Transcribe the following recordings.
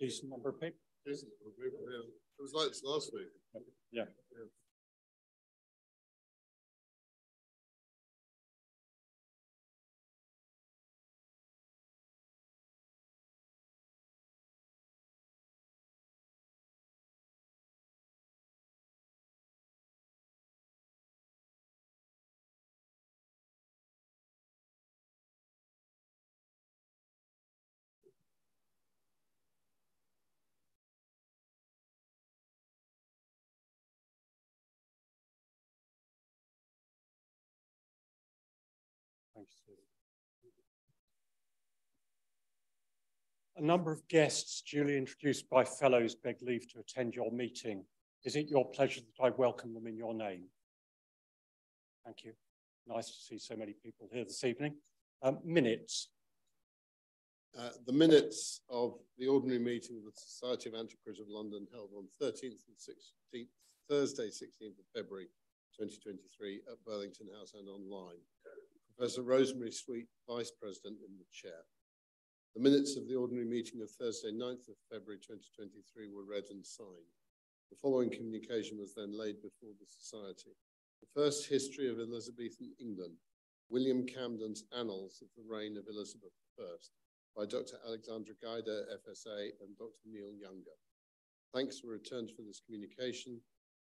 decent number of people. Decent number of people, yeah. It was like this last week. Yeah. Thanks, Susan. A number of guests duly introduced by fellows beg leave to attend your meeting. Is it your pleasure that I welcome them in your name? Thank you. Nice to see so many people here this evening. Minutes. The minutes of the ordinary meeting of the Society of Antiquaries of London held on 13th and 16th, Thursday, 16th of February 2023 at Burlington House and online. Professor Rosemary Sweet, Vice President, in the chair. The minutes of the ordinary meeting of Thursday, 9th of February 2023 were read and signed. The following communication was then laid before the Society. The first history of Elizabethan England, William Camden's Annals of the Reign of Elizabeth I, by Dr. Alexandra Guider, FSA, and Dr. Neil Younger. Thanks were returned for this communication.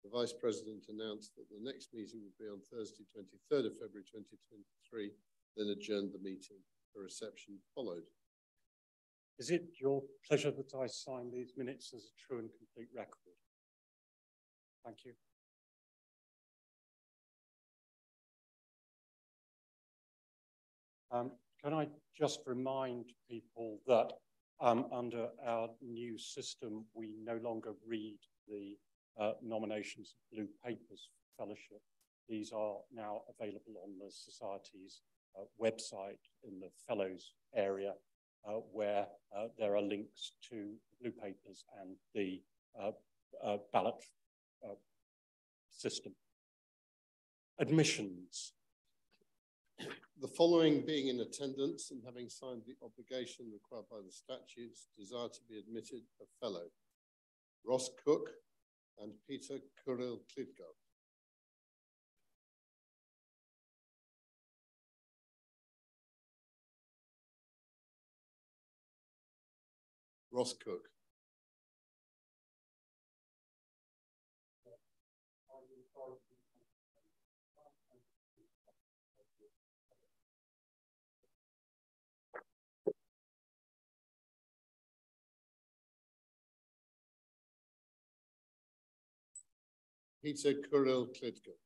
The Vice President announced that the next meeting would be on Thursday, 23rd of February 2023, then adjourned the meeting. A reception followed. Is it your pleasure that I sign these minutes as a true and complete record? Thank you. Can I just remind people that under our new system, we no longer read the nominations of blue papers for fellowship. These are now available on the Society's website in the Fellows area, where there are links to blue papers and the ballot system. Admissions. The following being in attendance and having signed the obligation required by the statutes desire to be admitted a fellow. Ross Cook and Peter Kuril-Klitgard. Ross Cook. Peter Kuril-Klitgard.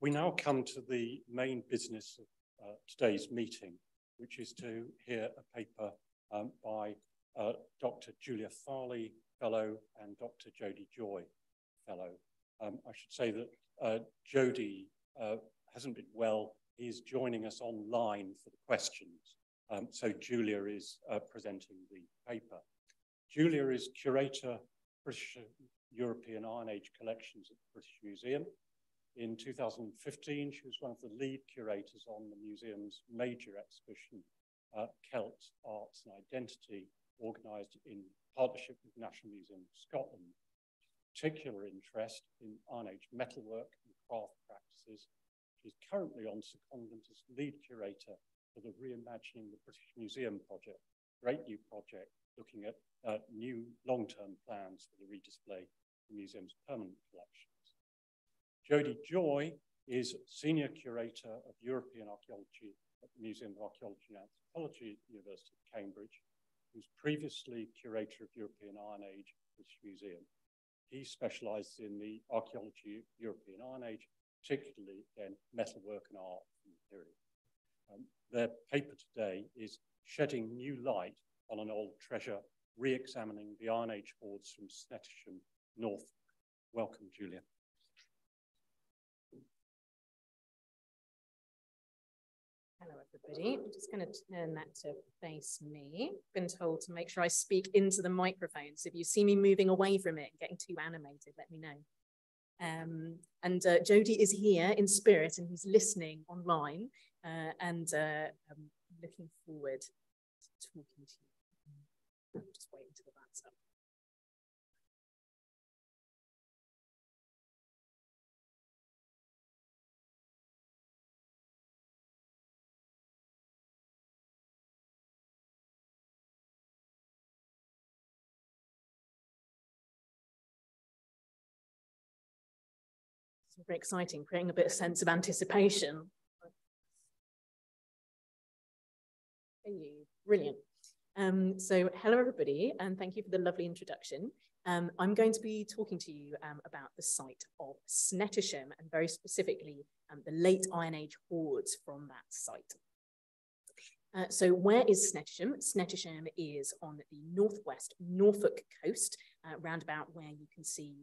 We now come to the main business of today's meeting, which is to hear a paper by Dr. Julia Farley, Fellow, and Dr. Jodie Joy, Fellow. I should say that Jodie hasn't been well. He's joining us online for the questions. So Julia is presenting the paper. Julia is curator, British European Iron Age collections at the British Museum. In 2015, she was one of the lead curators on the museum's major exhibition, Celts, Arts and Identity, organised in partnership with the National Museum of Scotland. Particular interest in Iron Age metalwork and craft practices. She's currently on secondment as lead curator for the Reimagining the British Museum project, great new project looking at new long-term plans for the redisplay of the museum's permanent collections. Jodie Joy is Senior Curator of European Archaeology at the Museum of Archaeology and Anthropology at the University of Cambridge, who's previously Curator of European Iron Age at the British Museum. He specialises in the archaeology of European Iron Age, particularly then metalwork and art from the period. Their paper today is Shedding New Light on an Old Treasure, Re-examining the Iron Age hoards from Snettisham, Norfolk. Welcome, Julia. Hello, everybody. I'm just going to turn that to face me. I've been told to make sure I speak into the microphone. So if you see me moving away from it and getting too animated, let me know. Jody is here in spirit and he's listening online I'm looking forward to talking to you. I'm just waiting until that's up. It's very exciting, creating a bit of sense of anticipation. Brilliant. So hello everybody, and thank you for the lovely introduction. I'm going to be talking to you about the site of Snettisham, and very specifically the late Iron Age hoards from that site. So where is Snettisham? Snettisham is on the northwest Norfolk coast, round about where you can see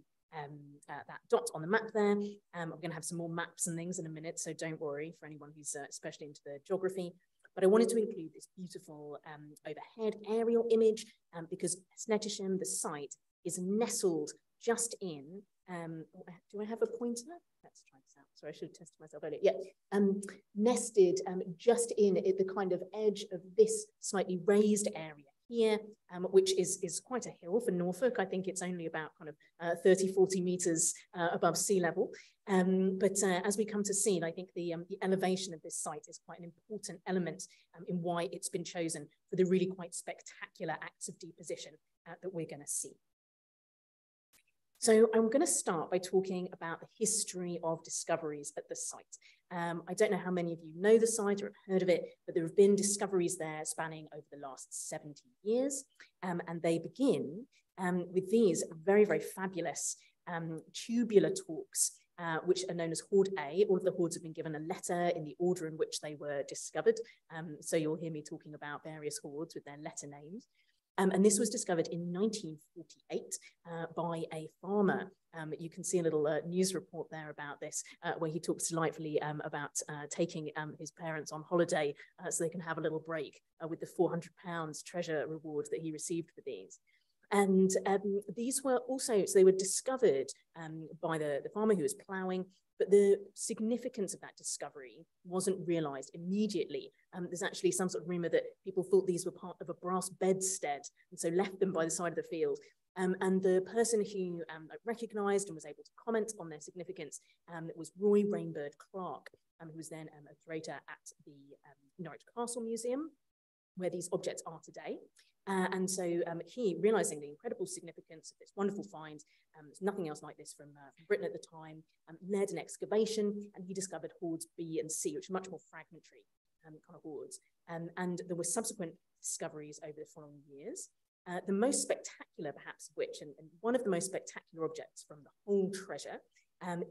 that dot on the map there. I'm going to have some more maps and things in a minute, so don't worry for anyone who's especially into the geography. But I wanted to include this beautiful overhead aerial image because Snettisham, the site, is nestled just in, do I have a pointer? Let's try this out. Sorry, I should have tested myself earlier. Yeah, nested just in at the kind of edge of this slightly raised area here, which is quite a hill for Norfolk. I think it's only about kind of 30, 40 meters above sea level. But as we come to see, I think the elevation of this site is quite an important element in why it's been chosen for the really quite spectacular acts of deposition that we're going to see. So I'm going to start by talking about the history of discoveries at the site. I don't know how many of you know the site or have heard of it, but there have been discoveries there spanning over the last 70 years. And they begin with these very, very fabulous tubular talks, which are known as Horde A. All of the hoards have been given a letter in the order in which they were discovered. So you'll hear me talking about various hoards with their letter names. And this was discovered in 1948 by a farmer. You can see a little news report there about this, where he talks delightfully about taking his parents on holiday so they can have a little break with the £400 treasure reward that he received for these. And these were also, so they were discovered by the farmer who was ploughing, but the significance of that discovery wasn't realized immediately. There's actually some sort of rumor that people thought these were part of a brass bedstead and so left them by the side of the field. And the person who recognized and was able to comment on their significance was Roy Rainbird Clark, who was then a curator at the Norwich Castle Museum, where these objects are today. And so he, realizing the incredible significance of this wonderful find, there's nothing else like this from Britain at the time, led an excavation, and he discovered hoards B and C, which are much more fragmentary kind of hoards. And there were subsequent discoveries over the following years. The most spectacular, perhaps, of which, and one of the most spectacular objects from the whole treasure,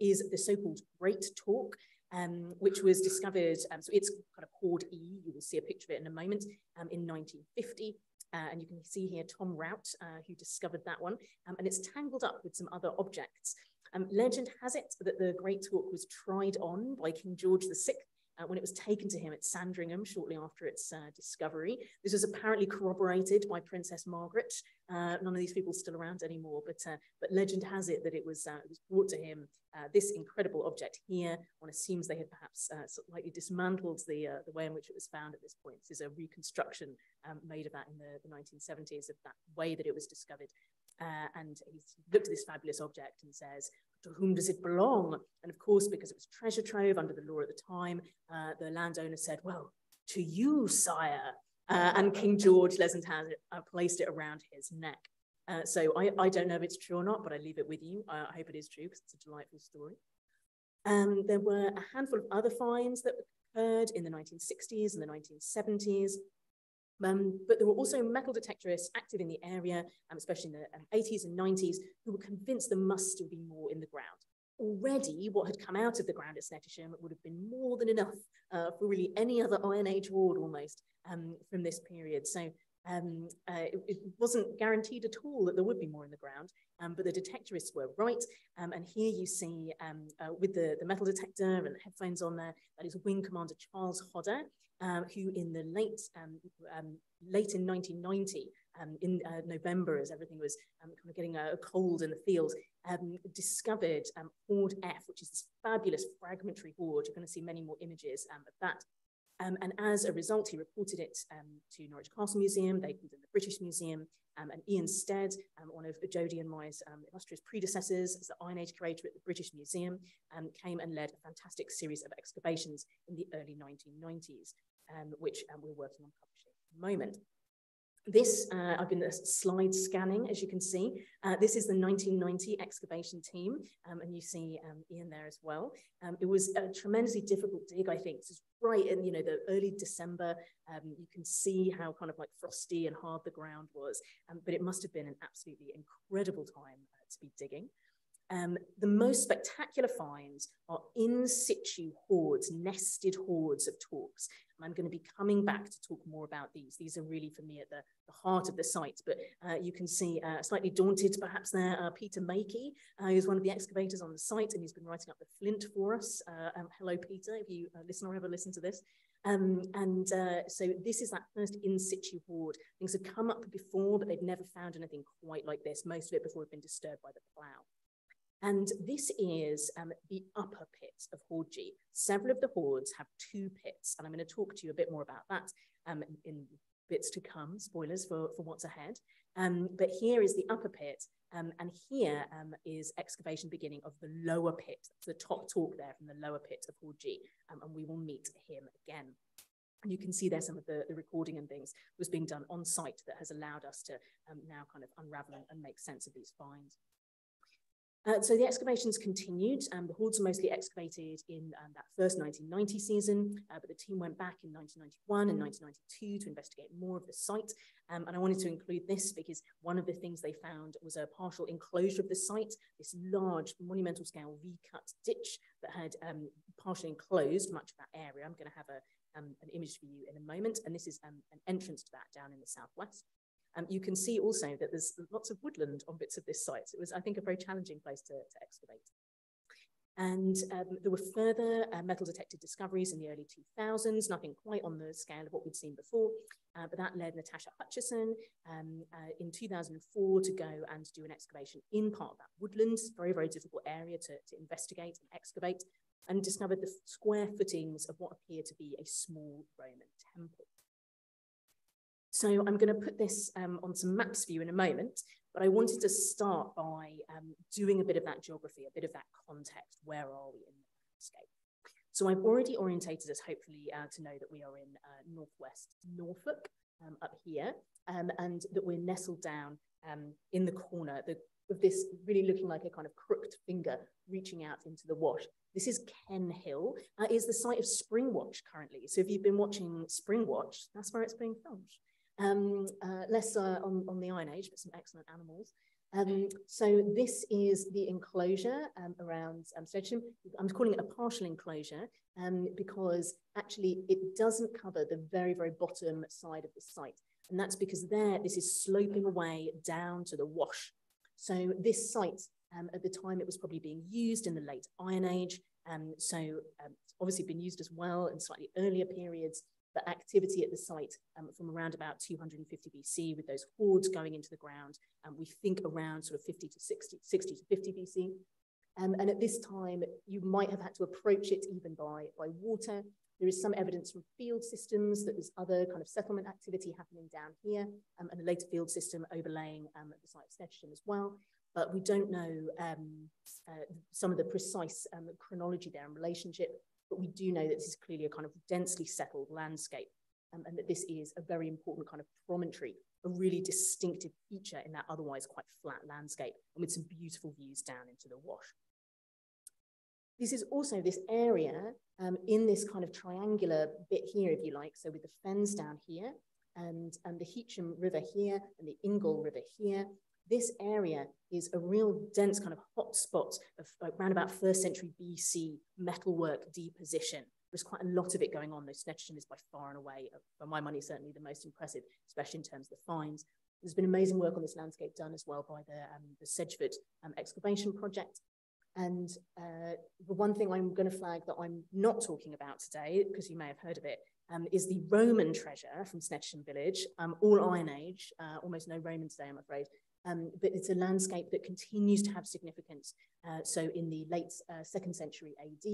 is the so-called Great Talk, which was discovered, so it's kind of Horde E, you will see a picture of it in a moment, in 1950. And you can see here Tom Rout, who discovered that one, and it's tangled up with some other objects. Legend has it that the Great Talk was tried on by King George VI when it was taken to him at Sandringham shortly after its discovery. This was apparently corroborated by Princess Margaret. None of these people are still around anymore, but legend has it that it was brought to him, this incredible object here. One assumes they had perhaps slightly dismantled the way in which it was found at this point. This is a reconstruction made of that in the 1970s of that way that it was discovered. And he looked at this fabulous object and says, to whom does it belong? And of course, because it was treasure trove under the law at the time, the landowner said, well, to you, sire. And King George Lesant has placed it around his neck. So I don't know if it's true or not, but I leave it with you. I hope it is true because it's a delightful story. There were a handful of other finds that occurred in the 1960s and the 1970s. But there were also metal detectorists active in the area, especially in the 80s and 90s, who were convinced there must still be more in the ground. Already, what had come out of the ground at Snettisham would have been more than enough for really any other Iron Age hoard almost from this period. So It wasn't guaranteed at all that there would be more in the ground, but the detectorists were right. And here you see, with the metal detector and the headphones on there, that is Wing Commander Charles Horde, who in the late in 1990, in November, as everything was kind of getting cold in the field, discovered Horde F, which is this fabulous fragmentary hoard. You're going to see many more images of that. And as a result, he reported it to Norwich Castle Museum. They called it the British Museum. And Ian Stead, one of Jodie and my illustrious predecessors as the Iron Age curator at the British Museum, came and led a fantastic series of excavations in the early 1990s, which we're working on publishing at the moment. This, I've been slide scanning, as you can see. This is the 1990 excavation team, and you see Ian there as well. It was a tremendously difficult dig, I think. This is right in, you know, the early December. You can see how kind of like frosty and hard the ground was, but it must have been an absolutely incredible time to be digging. The most spectacular finds are in situ hoards, nested hoards of talks. And I'm going to be coming back to talk more about these. These are really, for me, at the heart of the site. But you can see, slightly daunted perhaps there, Peter Makey, who's one of the excavators on the site, and he's been writing up the flint for us. Hello, Peter, if you listen or ever listen to this. So this is that first in situ hoard. Things have come up before, but they've never found anything quite like this, most of it before it's been disturbed by the plough. And this is the upper pit of Horde G. Several of the hoards have two pits, and I'm going to talk to you a bit more about that in bits to come, spoilers for what's ahead. But here is the upper pit, and here is excavation beginning of the lower pit. That's the top talk there from the lower pit of Horde G, and we will meet him again. And you can see there some of the recording and things was being done on site that has allowed us to now kind of unravel and make sense of these finds. So the excavations continued. The hoards are mostly excavated in that first 1990 season, but the team went back in 1991 and 1992 to investigate more of the site. And I wanted to include this because one of the things they found was a partial enclosure of the site, this large monumental scale V-cut ditch that had partially enclosed much of that area. I'm going to have an image for you in a moment, and this is an entrance to that down in the southwest. You can see also that there's lots of woodland on bits of this site. So it was, I think, a very challenging place to excavate. And there were further metal detected discoveries in the early 2000s, nothing quite on the scale of what we'd seen before, but that led Natasha Hutchison in 2004 to go and do an excavation in part of that woodland, very, very difficult area to investigate and excavate, and discovered the square footings of what appear to be a small Roman temple. So I'm going to put this on some maps for you in a moment, but I wanted to start by doing a bit of that geography, a bit of that context. Where are we in the landscape? So I've already orientated us, hopefully, to know that we are in northwest Norfolk up here, and that we're nestled down in the corner of this really looking like a kind of crooked finger reaching out into the wash. This is Ken Hill. Is the site of Springwatch currently. So if you've been watching Springwatch, that's where it's being filmed. Less on the Iron Age, but some excellent animals. So this is the enclosure around Snettisham. I'm calling it a partial enclosure because actually it doesn't cover the very, very bottom side of the site. And that's because this is sloping away down to the wash. So this site, at the time it was probably being used in the late Iron Age. So it's obviously been used as well in slightly earlier periods. The activity at the site from around about 250 BC with those hoards going into the ground, we think around sort of 60 to 50 BC. And at this time, you might have had to approach it even by water. There is some evidence from field systems that there's other kind of settlement activity happening down here, and a later field system overlaying the site of Snettisham as well. But we don't know some of the precise chronology there and relationship. But we do know that this is clearly a kind of densely settled landscape, and that this is a very important kind of promontory, a really distinctive feature in that otherwise quite flat landscape, and with some beautiful views down into the wash. This is also this area in this kind of triangular bit here, if you like, so with the fens down here, and the Heacham River here, and the Ingle River here. This area is a real dense kind of hot spot of around about 1st century BC metalwork deposition. There's quite a lot of it going on, though Snettisham is by far and away, for my money, certainly the most impressive, especially in terms of the finds. There's been amazing work on this landscape done as well by the Sedgeford excavation project. And the one thing I'm going to flag that I'm not talking about today, because you may have heard of it, is the Roman treasure from Snettisham village, all Iron Age, almost no Roman today, I'm afraid. But it's a landscape that continues to have significance. So in the late 2nd century AD,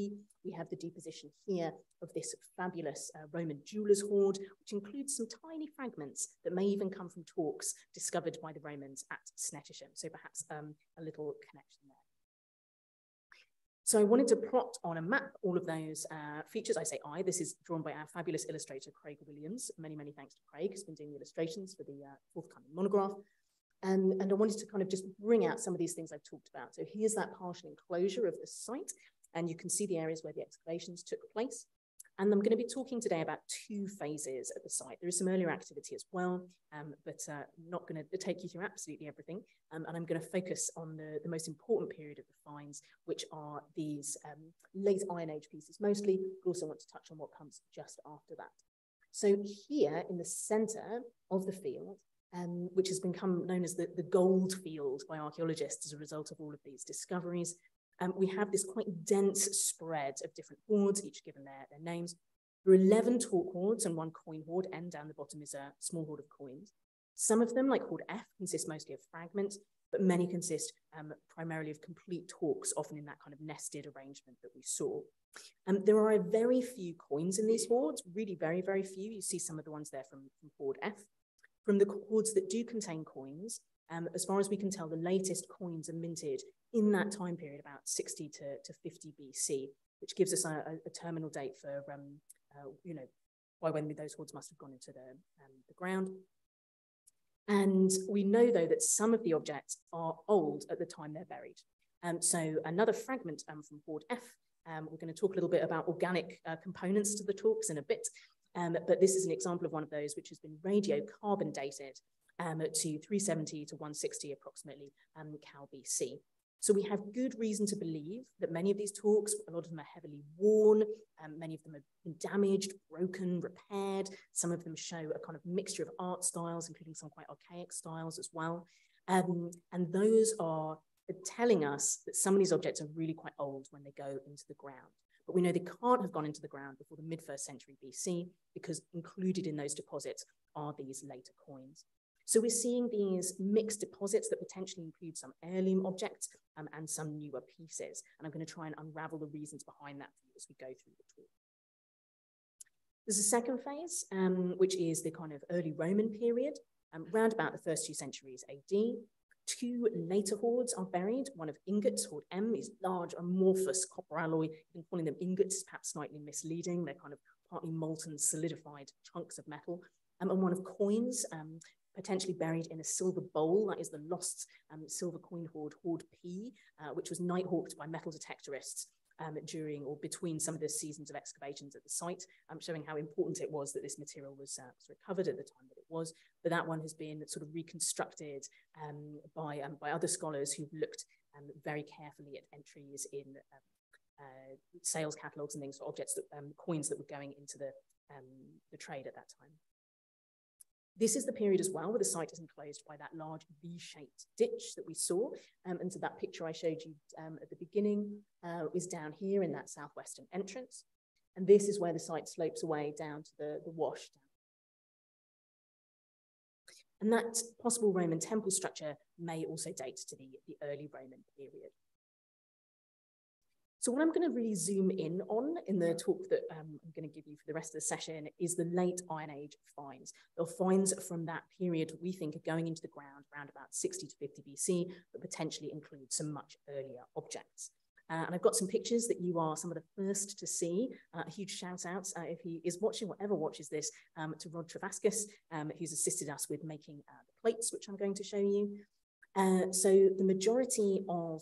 we have the deposition here of this fabulous Roman jeweler's hoard, which includes some tiny fragments that may even come from talks discovered by the Romans at Snettisham. So perhaps a little connection there. So I wanted to plot on a map all of those features. I say this is drawn by our fabulous illustrator, Craig Williams. Many, many thanks to Craig, who's been doing the illustrations for the forthcoming monograph. And I wanted to kind of just bring out some of these things I've talked about. So here's that partial enclosure of the site, and you can see the areas where the excavations took place. And I'm going to be talking today about 2 phases at the site. There is some earlier activity as well, but not going to take you through absolutely everything. And I'm going to focus on the most important period of the finds, which are these late Iron Age pieces mostly, but also want to touch on what comes just after that. So here in the center of the field, which has become known as the gold field by archaeologists as a result of all of these discoveries. We have this quite dense spread of different hoards, each given their names. There are 11 talk hoards and 1 coin hoard, and down the bottom is a small hoard of coins. Some of them, like Horde F, consist mostly of fragments, but many consist primarily of complete talks, often in that kind of nested arrangement that we saw. There are a very few coins in these hoards, really very, very few. You see some of the ones there from Horde F. From the hoards that do contain coins, as far as we can tell, the latest coins are minted in that time period, about 60 to 50 BC, which gives us a terminal date for, you know, by when those hoards must have gone into the ground. And we know, though, that some of the objects are old at the time they're buried. So another fragment from Horde F, we're going to talk a little bit about organic components to the talks in a bit. But this is an example of one of those which has been radiocarbon dated to 370 to 160 approximately Cal BC. So we have good reason to believe that many of these talks, a lot of them are heavily worn, many of them have been damaged, broken, repaired. Some of them show a kind of mixture of art styles, including some quite archaic styles as well. And those are telling us that some of these objects are really quite old when they go into the ground. But we know they can't have gone into the ground before the mid-1st century BC, because included in those deposits are these later coins. So we're seeing these mixed deposits that potentially include some heirloom objects and some newer pieces. And I'm going to try and unravel the reasons behind that for you as we go through the talk. There's a second phase, which is the kind of early Roman period, around about the first 2 centuries AD. 2 later hoards are buried. One of ingots, Horde M, is large, amorphous copper alloy. Even calling them ingots is perhaps slightly misleading. They're kind of partly molten, solidified chunks of metal. And one of coins, potentially buried in a silver bowl. That is the lost silver coin hoard, Horde P, which was night-hawked by metal detectorists during or between some of the seasons of excavations at the site, showing how important it was that this material was recovered at the time that it was. But that one has been sort of reconstructed by other scholars who've looked very carefully at entries in sales catalogues and things for objects, that, coins that were going into the trade at that time. This is the period as well where the site is enclosed by that large V-shaped ditch that we saw. And so that picture I showed you at the beginning is down here in that southwestern entrance. And this is where the site slopes away down to the wash. And that possible Roman temple structure may also date to the early Roman period. So what I'm going to really zoom in on in the talk that I'm going to give you for the rest of the session is the late Iron Age finds. The finds from that period we think are going into the ground around about 60 to 50 BC, but potentially include some much earlier objects. And I've got some pictures that you are some of the first to see. A huge shout out, if he is watching or ever watches this, to Rod Travascus, who's assisted us with making the plates, which I'm going to show you. So the majority of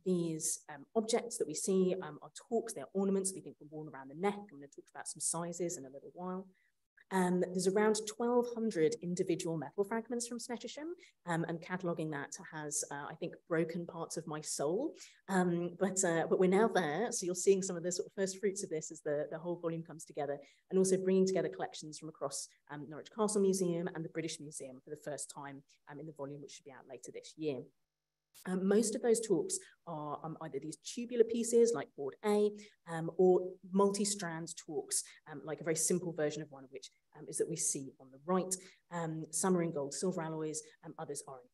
these objects that we see are talks, they're ornaments we think were worn around the neck. I'm going to talk about some sizes in a little while. There's around 1,200 individual metal fragments from Snettisham, and cataloguing that has, I think, broken parts of my soul. But we're now there, so you're seeing some of the sort of first fruits of this as the whole volume comes together, and also bringing together collections from across Norwich Castle Museum and the British Museum for the first time in the volume, which should be out later this year. Most of those talks are either these tubular pieces like Horde A or multi-strand talks, like a very simple version of one of which is that we see on the right. Some are in gold, silver alloys, others are in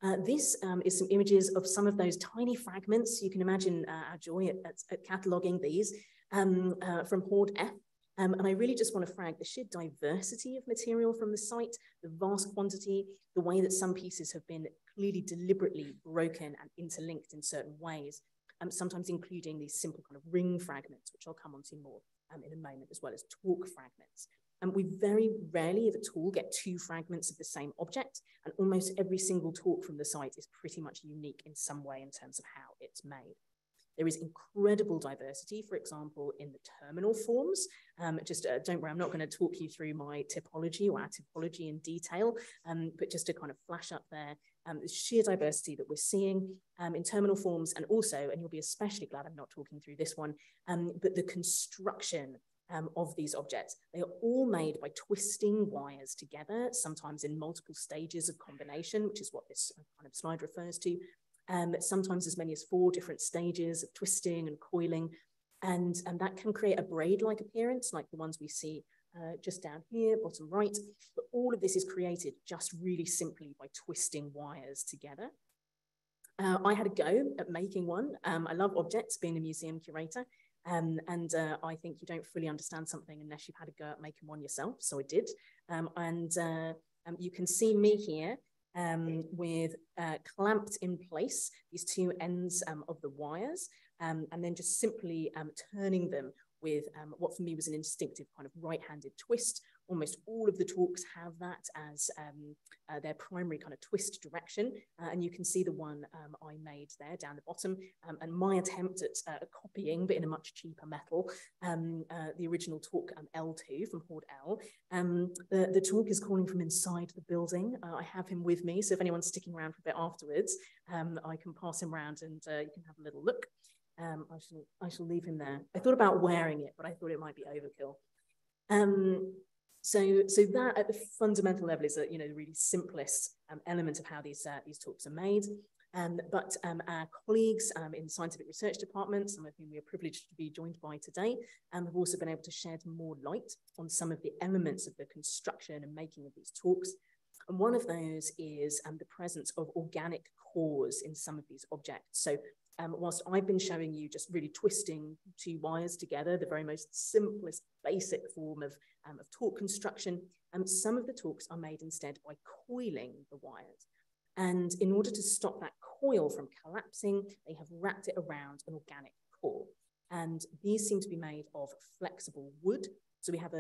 copper. This is some images of some of those tiny fragments. You can imagine our joy at cataloguing these from Horde F. And I really just want to flag the sheer diversity of material from the site, the vast quantity, the way that some pieces have been clearly deliberately broken and interlinked in certain ways, sometimes including these simple kind of ring fragments, which I'll come on to more in a moment, as well as talk fragments. And we very rarely, if at all, get two fragments of the same object, and almost every single talk from the site is pretty much unique in some way in terms of how it's made. There is incredible diversity, for example, in the terminal forms. Don't worry, I'm not going to talk you through my typology or our typology in detail, but just to kind of flash up there, the sheer diversity that we're seeing in terminal forms, and also, and you'll be especially glad I'm not talking through this one, but the construction of these objects. They are all made by twisting wires together, sometimes in multiple stages of combination, which is what this kind of slide refers to. Sometimes as many as 4 different stages of twisting and coiling, and that can create a braid-like appearance like the ones we see just down here, bottom right, but all of this is created just really simply by twisting wires together. I had a go at making one. I love objects, being a museum curator, and I think you don't fully understand something unless you've had a go at making one yourself, so I did. You can see me here with clamped in place these 2 ends of the wires, and then just simply turning them with what for me was an instinctive kind of right-handed twist. Almost all of the talks have that as their primary kind of twist direction, and you can see the one I made there down the bottom, and my attempt at copying, but in a much cheaper metal, the original talk L2 from Horde L. The talk is calling from inside the building. I have him with me, so if anyone's sticking around for a bit afterwards, I can pass him around and you can have a little look. I shall leave him there. I thought about wearing it, but I thought it might be overkill. So that at the fundamental level is the really simplest element of how these talks are made. But our colleagues in scientific research departments, some of whom we are privileged to be joined by today, have also been able to shed more light on some of the elements of the construction and making of these talks. And one of those is the presence of organic cores in some of these objects. So whilst I've been showing you just really twisting 2 wires together, the very most simplest basic form of talk construction, some of the talks are made instead by coiling the wires. And in order to stop that coil from collapsing, they have wrapped it around an organic core. And these seem to be made of flexible wood. So we have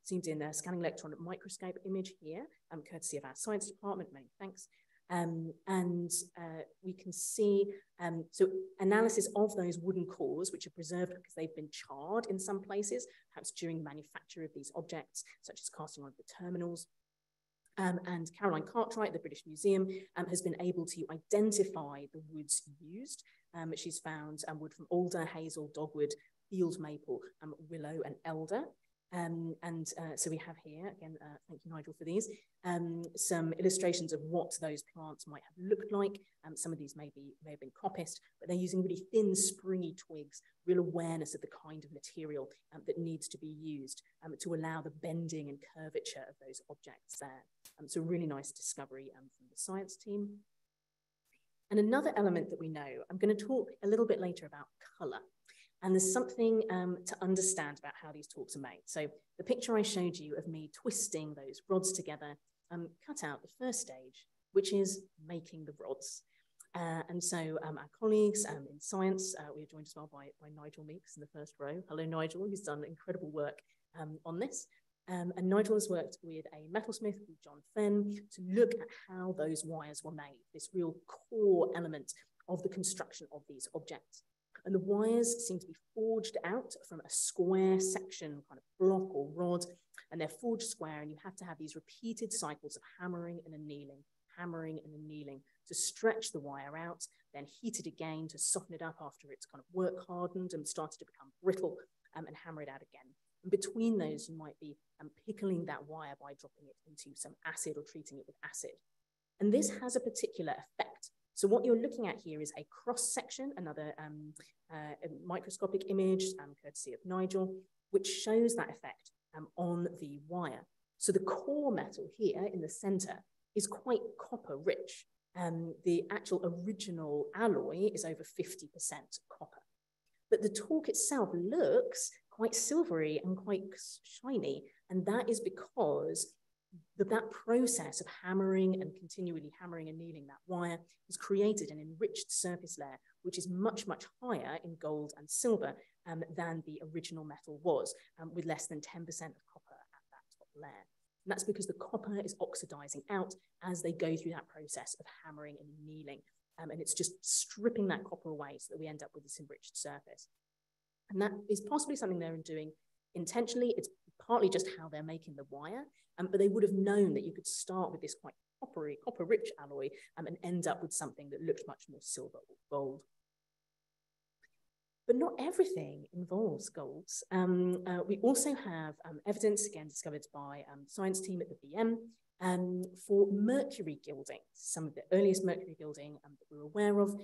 seemed in a scanning electron microscope image here, courtesy of our science department, many thanks. We can see, so analysis of those wooden cores, which are preserved because they've been charred in some places, perhaps during the manufacture of these objects, such as casting on the terminals. And Caroline Cartwright, the British Museum, has been able to identify the woods used. She's found wood from alder, hazel, dogwood, field maple, willow, and elder. So we have here, again, thank you, Nigel, for these, some illustrations of what those plants might have looked like. Some of these may have been coppiced, but they're using really thin, springy twigs, real awareness of the kind of material that needs to be used to allow the bending and curvature of those objects there. So a really nice discovery from the science team. And another element that we know, I'm going to talk a little bit later about colour. And there's something to understand about how these talks are made. So the picture I showed you of me twisting those rods together cut out the first stage, which is making the rods. And so our colleagues in science, we are joined as well by Nigel Meeks in the first row. Hello, Nigel, who's done incredible work on this. And Nigel has worked with a metalsmith called John Fenn to look at how those wires were made, this real core element of the construction of these objects. And the wires seem to be forged out from a square section, kind of block or rod, and they're forged square, and you have to have these repeated cycles of hammering and annealing to stretch the wire out, then heat it again to soften it up after it's kind of work hardened and started to become brittle, and hammer it out again. And between those, you might be pickling that wire by dropping it into some acid or treating it with acid. And this has a particular effect. So what you're looking at here is a cross section, another a microscopic image, courtesy of Nigel, which shows that effect on the wire. So the core metal here in the center is quite copper rich. The actual original alloy is over 50% copper. But the torque itself looks quite silvery and quite shiny. And that is because that process of hammering and continually hammering and annealing that wire has created an enriched surface layer, which is much, much higher in gold and silver than the original metal was, with less than 10% of copper at that top layer. And that's because the copper is oxidizing out as they go through that process of hammering and annealing. And it's just stripping that copper away so that we end up with this enriched surface. And that is possibly something they're doing intentionally. It's partly just how they're making the wire, but they would have known that you could start with this quite copper-rich alloy and end up with something that looked much more silver or gold. But not everything involves golds. We also have evidence, again, discovered by the science team at the BM, for mercury gilding, some of the earliest mercury gilding that we're aware of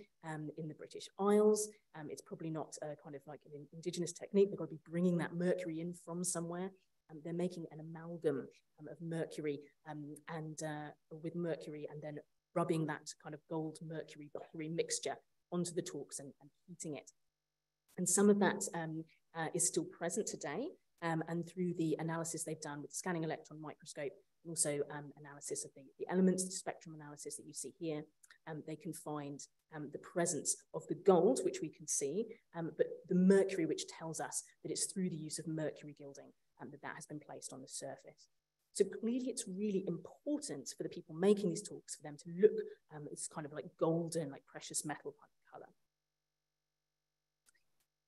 in the British Isles. It's probably not kind of like an indigenous technique. They've got to be bringing that mercury in from somewhere. They're making an amalgam of mercury with mercury and then rubbing that kind of gold mercury mixture onto the torques and heating it. And some of that is still present today. And through the analysis they've done with the scanning electron microscope, and also analysis of the elements, the spectrum analysis that you see here, they can find the presence of the gold, which we can see, but the mercury, which tells us that it's through the use of mercury gilding that has been placed on the surface. So clearly it's really important for the people making these talks for them to look, it's kind of like golden, like precious metal kind of color.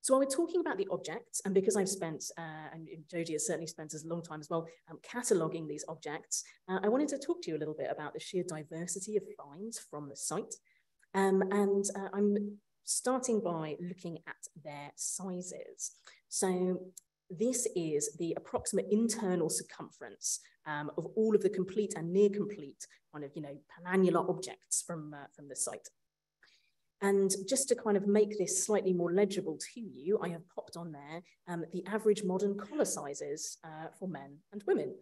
So while we're talking about the objects, and because I've spent, and Jodie has certainly spent a long time as well, cataloguing these objects, I wanted to talk to you a little bit about the sheer diversity of finds from the site. I'm starting by looking at their sizes. So this is the approximate internal circumference of all of the complete and near complete kind of, panannular objects from the site. And just to kind of make this slightly more legible to you, I have popped on there the average modern collar sizes for men and women.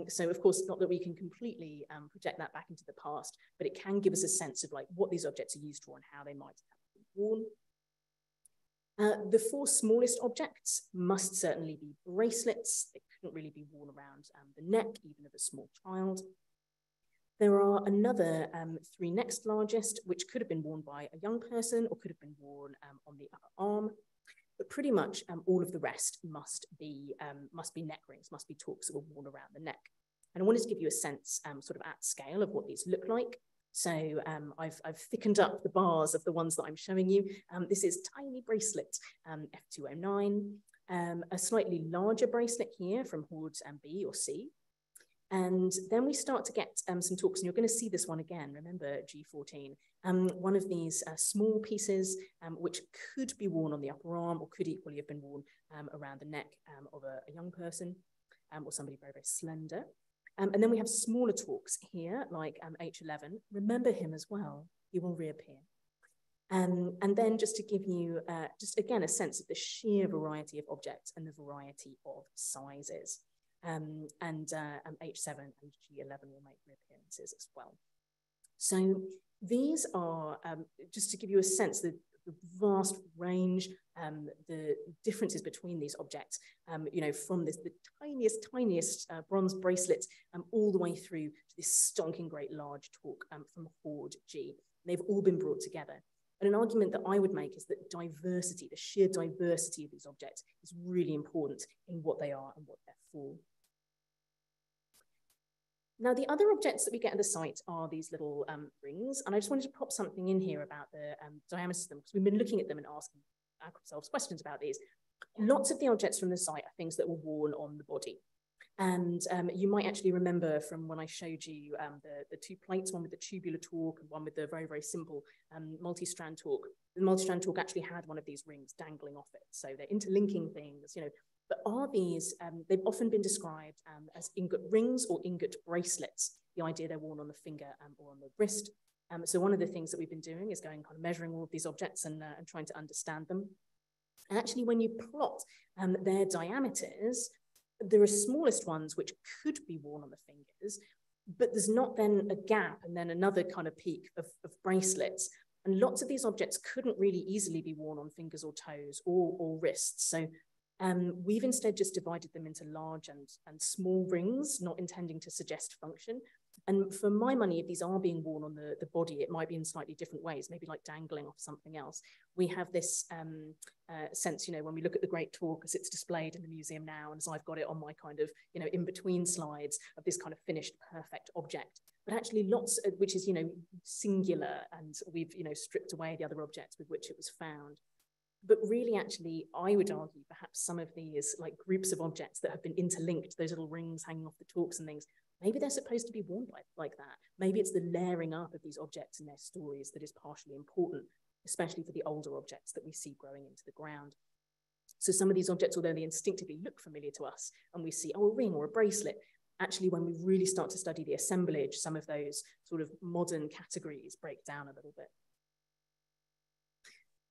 So of course, not that we can completely project that back into the past, but it can give us a sense of like what these objects are used for and how they might have been worn. The four smallest objects must certainly be bracelets. They couldn't really be worn around the neck, even of a small child. There are another three next largest, which could have been worn by a young person or could have been worn on the upper arm. But pretty much all of the rest must be neck rings, must be torques that were worn around the neck. And I wanted to give you a sense sort of at scale of what these look like. So I've thickened up the bars of the ones that I'm showing you. This is tiny bracelet, F209, a slightly larger bracelet here from Hordes B or C. And then we start to get some talks, and you're going to see this one again, remember G14, one of these small pieces which could be worn on the upper arm or could equally have been worn around the neck of a young person or somebody very, very slender. And then we have smaller talks here, like H11. Remember him as well, he will reappear. And then just to give you, just again, a sense of the sheer variety of objects and the variety of sizes. And H7 and G11 will make reappearances as well. So these are, just to give you a sense, the vast range, the differences between these objects, from the tiniest bronze bracelets all the way through to this stonking great large torque from Horde G. They've all been brought together. And an argument that I would make is that diversity, the sheer diversity of these objects is really important in what they are and what they're for. Now, the other objects that we get at the site are these little rings. And I just wanted to pop something in here about the diameters of them, because we've been looking at them and asking, ourselves questions about these. Lots of the objects from the site are things that were worn on the body. And you might actually remember from when I showed you the two plates, one with the tubular torque and one with the very, very simple multi-strand torque. The multi-strand torque actually had one of these rings dangling off it. So they're interlinking things, you know. But are these, they've often been described as ingot rings or ingot bracelets. The idea they're worn on the finger or on the wrist. So one of the things that we've been doing is going kind of measuring all of these objects and trying to understand them. And actually, when you plot their diameters, there are smallest ones which could be worn on the fingers, but there's not then a gap and then another kind of peak of bracelets. And lots of these objects couldn't really easily be worn on fingers or toes or wrists. So we've instead just divided them into large and small rings, not intending to suggest function. And for my money, if these are being worn on the body, it might be in slightly different ways, maybe like dangling off something else. We have this sense, you know, when we look at the Great Torque as it's displayed in the museum now, and as I've got it on my kind of, you know, in between slides of this kind of finished perfect object. But actually lots, which is, you know, singular, and we've, you know, stripped away the other objects with which it was found. But really, actually, I would argue perhaps some of these like groups of objects that have been interlinked, those little rings hanging off the torques and things, maybe they're supposed to be worn like that. Maybe it's the layering up of these objects and their stories that is partially important, especially for the older objects that we see growing into the ground. So some of these objects, although they instinctively look familiar to us, and we see, oh, a ring or a bracelet, actually, when we really start to study the assemblage, some of those sort of modern categories break down a little bit.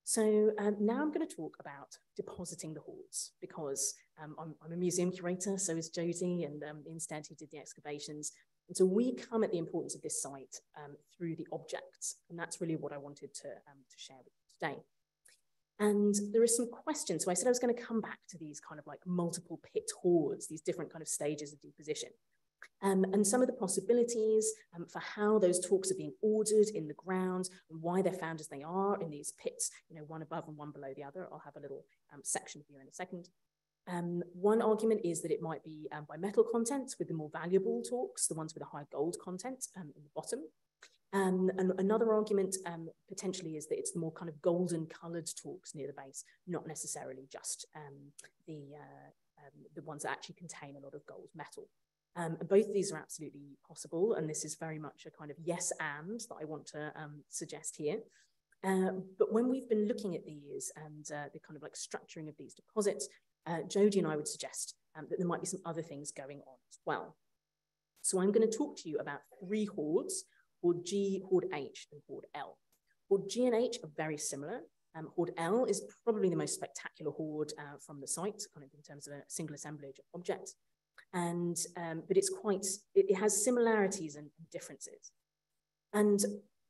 So now I'm going to talk about depositing the hoards, because I'm a museum curator, so is Jodie, and instead he did the excavations. And so we come at the importance of this site through the objects, and that's really what I wanted to share with you today. And there are some questions. So I said I was going to come back to these kind of like multiple pit hoards, these different kind of stages of deposition. And some of the possibilities for how those talks are being ordered in the ground and why they're found as they are in these pits, you know, one above and one below the other. I'll have a little section for you in a second. One argument is that it might be by metal content, with the more valuable talks, the ones with a high gold content in the bottom. And another argument potentially is that it's the more kind of golden coloured talks near the base, not necessarily just the ones that actually contain a lot of gold metal. Both of these are absolutely possible, and this is very much a kind of yes and that I want to suggest here. But when we've been looking at these and the kind of like structuring of these deposits, Jodie and I would suggest that there might be some other things going on as well. So I'm going to talk to you about three hoards: Horde G, Horde H, and Horde L. Horde G and H are very similar. Horde L is probably the most spectacular hoard from the site, kind of in terms of a single assemblage of objects. And but it has similarities and differences. And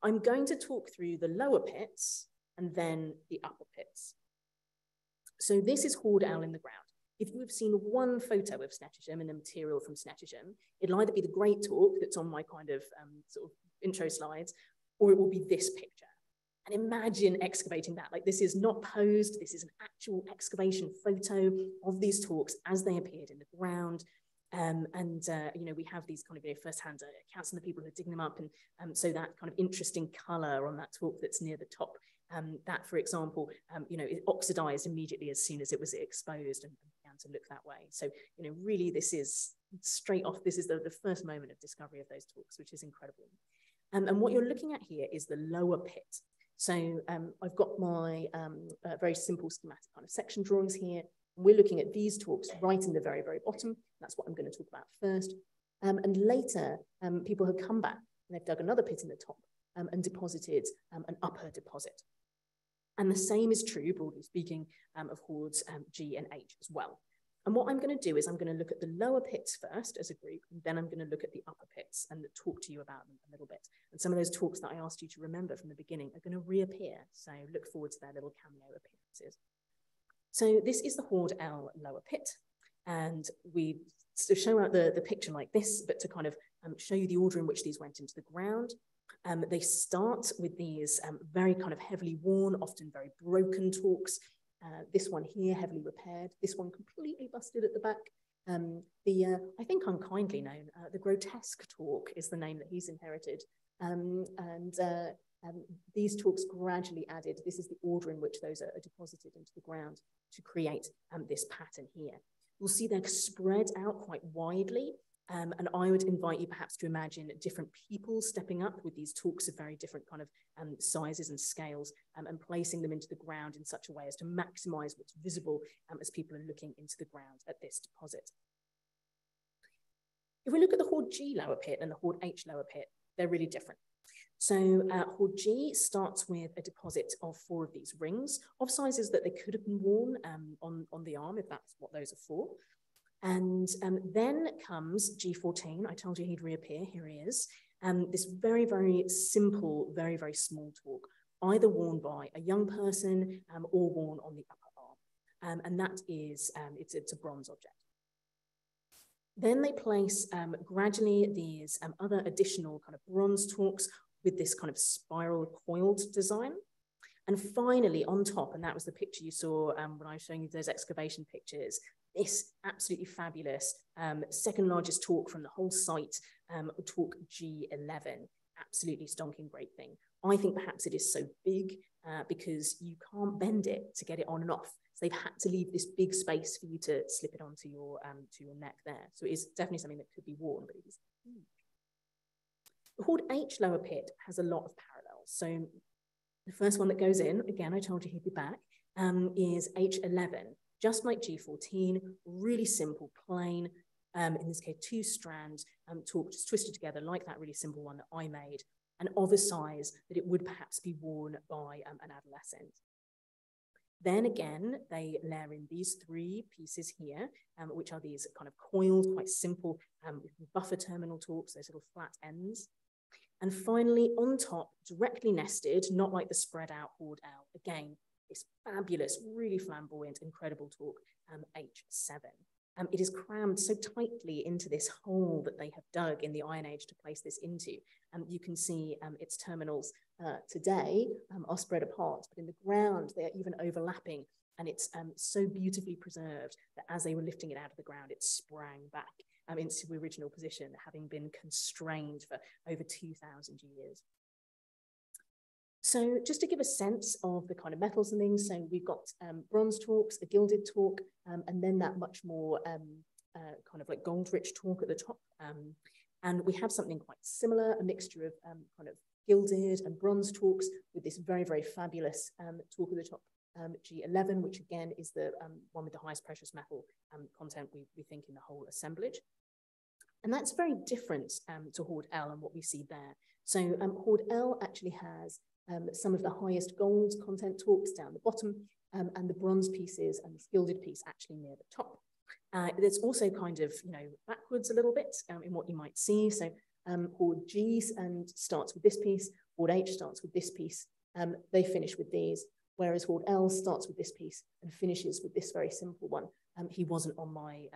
I'm going to talk through the lower pits and then the upper pits. So this is Horde L in the ground. If you have seen one photo of Snettisham and the material from Snettisham, it'll either be the Great Talk that's on my kind of sort of intro slides, or it will be this picture. And imagine excavating that. Like, this is not posed, this is an actual excavation photo of these talks as they appeared in the ground. You know, we have these kind of, you know, first-hand accounts from the people who are digging them up, and so that kind of interesting colour on that talk that's near the top, that, for example, you know, it oxidised immediately as soon as it was exposed and began to look that way. So, you know, really, this is straight off. This is the first moment of discovery of those talks, which is incredible. And what you're looking at here is the lower pit. So I've got my very simple schematic kind of section drawings here. We're looking at these talks right in the very, very bottom. That's what I'm going to talk about first. And later, people have come back and they've dug another pit in the top and deposited an upper deposit. And the same is true, broadly speaking, of Hordes G and H as well. And what I'm going to do is I'm going to look at the lower pits first as a group, and then I'm going to look at the upper pits and talk to you about them a little bit. And some of those talks that I asked you to remember from the beginning are going to reappear. So look forward to their little cameo appearances. So this is the Horde L lower pit. And we show out the picture like this, but to kind of show you the order in which these went into the ground. They start with these very kind of heavily worn, often very broken talks. This one here, heavily repaired. This one completely busted at the back. I think unkindly known, the grotesque talk is the name that he's inherited. these talks gradually added, this is the order in which those are deposited into the ground to create this pattern here. You'll see they're spread out quite widely, and I would invite you perhaps to imagine different people stepping up with these talks of very different kind of sizes and scales, and placing them into the ground in such a way as to maximize what's visible as people are looking into the ground at this deposit. If we look at the Horde G lower pit and the Horde H lower pit, they're really different. So Horde G starts with a deposit of 4 of these rings of sizes that they could have been worn on the arm, if that's what those are for. And then comes G14. I told you he'd reappear. Here he is. This very, very simple, very, very small talk, either worn by a young person or worn on the upper arm. And that is, it's a bronze object. Then they place gradually these other additional kind of bronze talks with this kind of spiral coiled design. And finally on top, and that was the picture you saw when I was showing you those excavation pictures, this absolutely fabulous second largest talk from the whole site, talk G11, absolutely stonking great thing. I think perhaps it is so big because you can't bend it to get it on and off. So they've had to leave this big space for you to slip it onto your neck there. So it is definitely something that could be worn, but it is huge. The Horde H lower pit has a lot of parallels. So the first one that goes in, again, I told you he'd be back, is H11, just like G14, really simple, plain, in this case, 2 strands, talk just twisted together like that really simple one that I made, and of a size that it would perhaps be worn by an adolescent. Then again, they layer in these 3 pieces here, which are these kind of coiled, quite simple buffer terminal talks, those little flat ends. And finally, on top, directly nested, not like the spread out Horde L, again, this fabulous, really flamboyant, incredible talk, H7. It is crammed so tightly into this hole that they have dug in the Iron Age to place this into. You can see its terminals today are spread apart, but in the ground, they are even overlapping. And it's so beautifully preserved that as they were lifting it out of the ground, it sprang back into the original position, having been constrained for over 2,000 years. So just to give a sense of the kind of metals and things, so we've got bronze talks, a gilded talk, and then that much more kind of like gold-rich talk at the top. And we have something quite similar, a mixture of kind of gilded and bronze talks with this very, very fabulous talk at the top, G11, which again is the one with the highest precious metal content we think in the whole assemblage. And that's very different to Horde L and what we see there. So Horde L actually has some of the highest gold content talks down the bottom, and the bronze pieces and the gilded piece actually near the top. There's also kind of, backwards a little bit in what you might see. So Horde G starts with this piece, Horde H starts with this piece. They finish with these, whereas Horde L starts with this piece and finishes with this very simple one. He wasn't on my,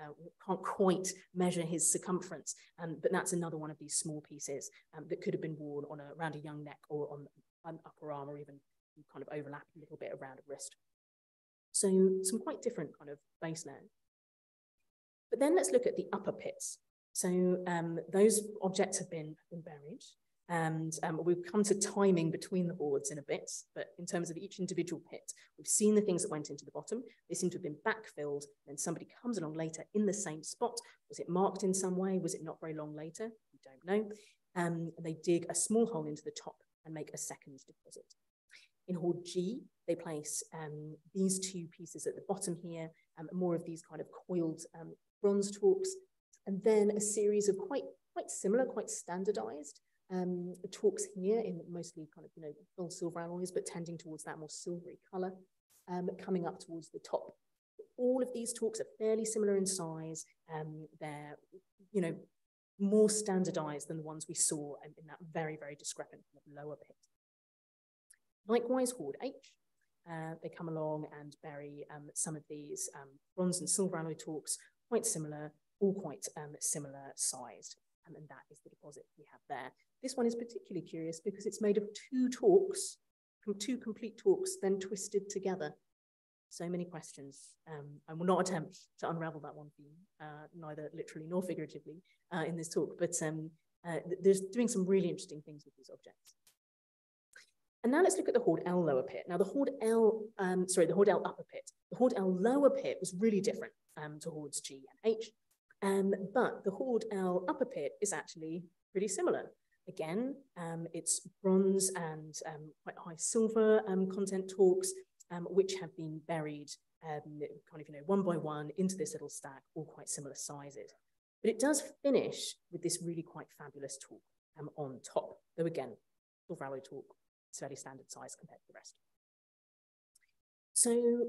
can't quite measure his circumference, but that's another one of these small pieces that could have been worn on around a young neck or on an upper arm, or even kind of overlap a little bit around a wrist. So some quite different kind of base layers. But then let's look at the upper pits. So those objects have been buried, and we've come to timing between the hordes in a bit, but in terms of each individual pit, we've seen the things that went into the bottom. They seem to have been backfilled, and then somebody comes along later in the same spot. Was it marked in some way? Was it not very long later? We don't know. And they dig a small hole into the top and make a second deposit. In Horde G, they place these 2 pieces at the bottom here, more of these kind of coiled bronze talks, and then a series of quite similar, quite standardized talks here in mostly kind of, gold silver alloys, but tending towards that more silvery color, coming up towards the top. All of these talks are fairly similar in size. They're, more standardized than the ones we saw in that very, very discrepant kind of lower pit. Likewise, Horde H, they come along and bury some of these bronze and silver alloy talks, quite similar, all quite similar sized. And that is the deposit we have there. This one is particularly curious because it's made of 2 talks, from 2 complete talks, then twisted together. So many questions. I will not attempt to unravel that one for you, neither literally nor figuratively in this talk, but there's doing some really interesting things with these objects. And now let's look at the Horde L lower pit. Now the Horde L, the Horde L upper pit. The Horde L lower pit was really different to Hordes G and H. But the Horde L upper pit is actually pretty similar. Again, it's bronze and quite high silver content talks, which have been buried one by one into this little stack, all quite similar sizes. But it does finish with this really quite fabulous talk on top. Though again, silver alloy talk, it's fairly standard size compared to the rest. So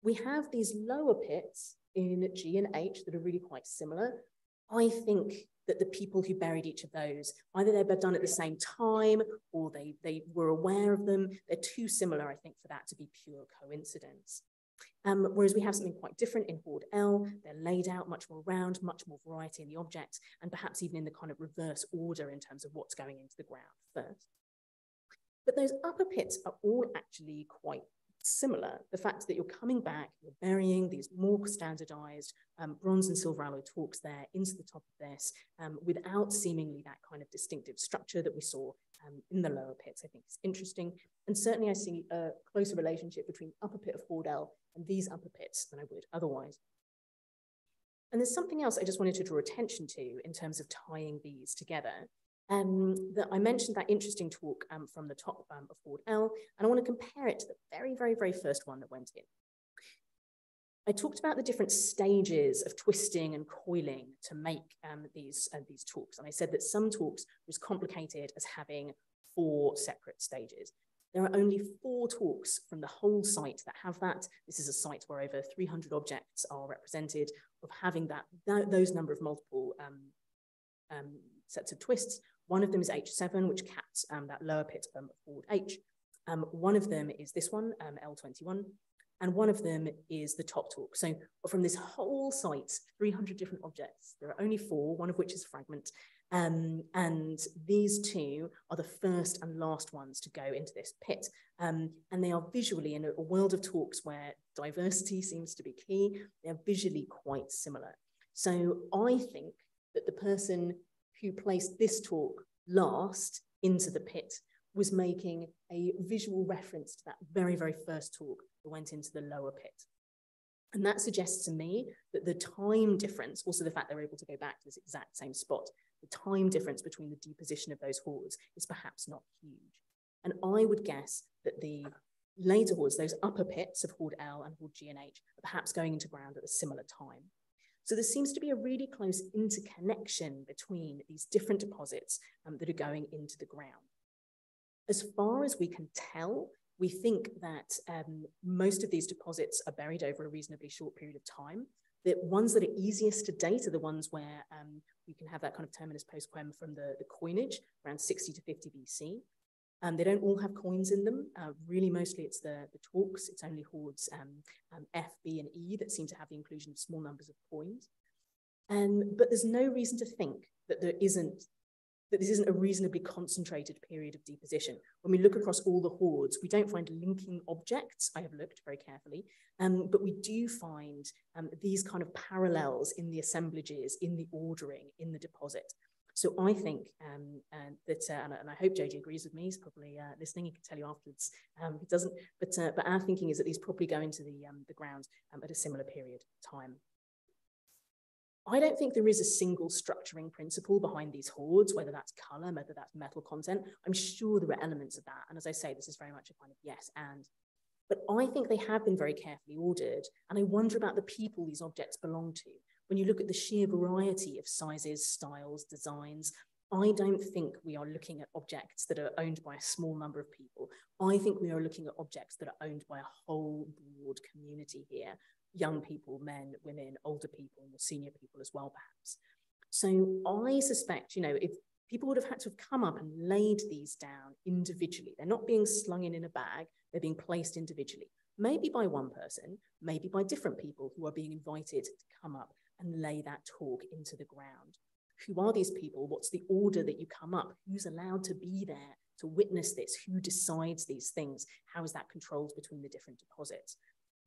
we have these lower pits in G and H that are really quite similar. I think that the people who buried each of those, either they were done at the same time or they were aware of them. They're too similar, I think, for that to be pure coincidence. Whereas we have something quite different in Horde L. They're laid out much more round, much more variety in the objects, and perhaps even in the kind of reverse order in terms of what's going into the ground first. But those upper pits are all actually quite similar. The fact that you're coming back, you're burying these more standardized bronze and silver alloy talks there into the top of this without seemingly that kind of distinctive structure that we saw in the lower pits, I think is interesting. And certainly I see a closer relationship between upper pit of Horde L and these upper pits than I would otherwise. And there's something else I just wanted to draw attention to in terms of tying these together. That I mentioned that interesting talk from the top of Horde L, and I want to compare it to the very, very, very first one that went in. I talked about the different stages of twisting and coiling to make these talks, and I said that some talks were as complicated as having 4 separate stages. There are only 4 talks from the whole site that have that. This is a site where over 300 objects are represented, of having those number of multiple sets of twists. One of them is H7, which caps that lower pit of Horde H. One of them is this one, L21, and one of them is the top talk. So from this whole site, 300 different objects, there are only 4, one of which is fragment. And these 2 are the first and last ones to go into this pit. And they are visually, in a world of talks where diversity seems to be key, they are visually quite similar. So I think that the person who placed this talk last into the pit was making a visual reference to that very, very first talk that went into the lower pit. And that suggests to me that the time difference, also the fact they're able to go back to this exact same spot, the time difference between the deposition of those hordes is perhaps not huge. And I would guess that the later hordes, those upper pits of Horde L and Horde G and H, are perhaps going into ground at a similar time. So there seems to be a really close interconnection between these different deposits that are going into the ground. As far as we can tell, we think that most of these deposits are buried over a reasonably short period of time. The ones that are easiest to date are the ones where we can have that kind of terminus post-quem from the coinage, around 60 to 50 BC. They don't all have coins in them. Really, mostly it's the talks. It's only hordes F, B, and E that seem to have the inclusion of small numbers of coins. But there's no reason to think that this isn't a reasonably concentrated period of deposition. When we look across all the hordes, we don't find linking objects. I have looked very carefully, but we do find these kind of parallels in the assemblages, in the ordering, in the deposit. So I think and I hope JJ agrees with me, he's probably listening, he can tell you afterwards if he doesn't, but our thinking is that these probably go into the ground at a similar period of time. I don't think there is a single structuring principle behind these hordes, whether that's color, whether that's metal content. I'm sure there are elements of that. And as I say, this is very much a kind of yes and. But I think they have been very carefully ordered. And I wonder about the people these objects belong to. When you look at the sheer variety of sizes, styles, designs, I don't think we are looking at objects that are owned by a small number of people. I think we are looking at objects that are owned by a whole broad community here. Young people, men, women, older people, and senior people as well, perhaps. So I suspect, if people would have had to have come up and laid these down individually, they're not being slung in a bag, they're being placed individually, maybe by one person, maybe by different people who are being invited to come up and lay that talk into the ground. Who are these people? What's the order that you come up? Who's allowed to be there to witness this? Who decides these things? How is that controlled between the different deposits?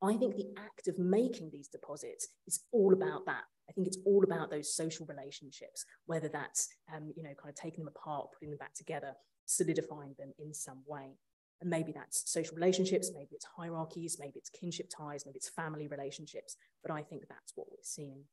I think the act of making these deposits is all about that. I think it's all about those social relationships, whether that's, kind of taking them apart, putting them back together, solidifying them in some way. And maybe that's social relationships, maybe it's hierarchies, maybe it's kinship ties, maybe it's family relationships, but I think that's what we're seeing.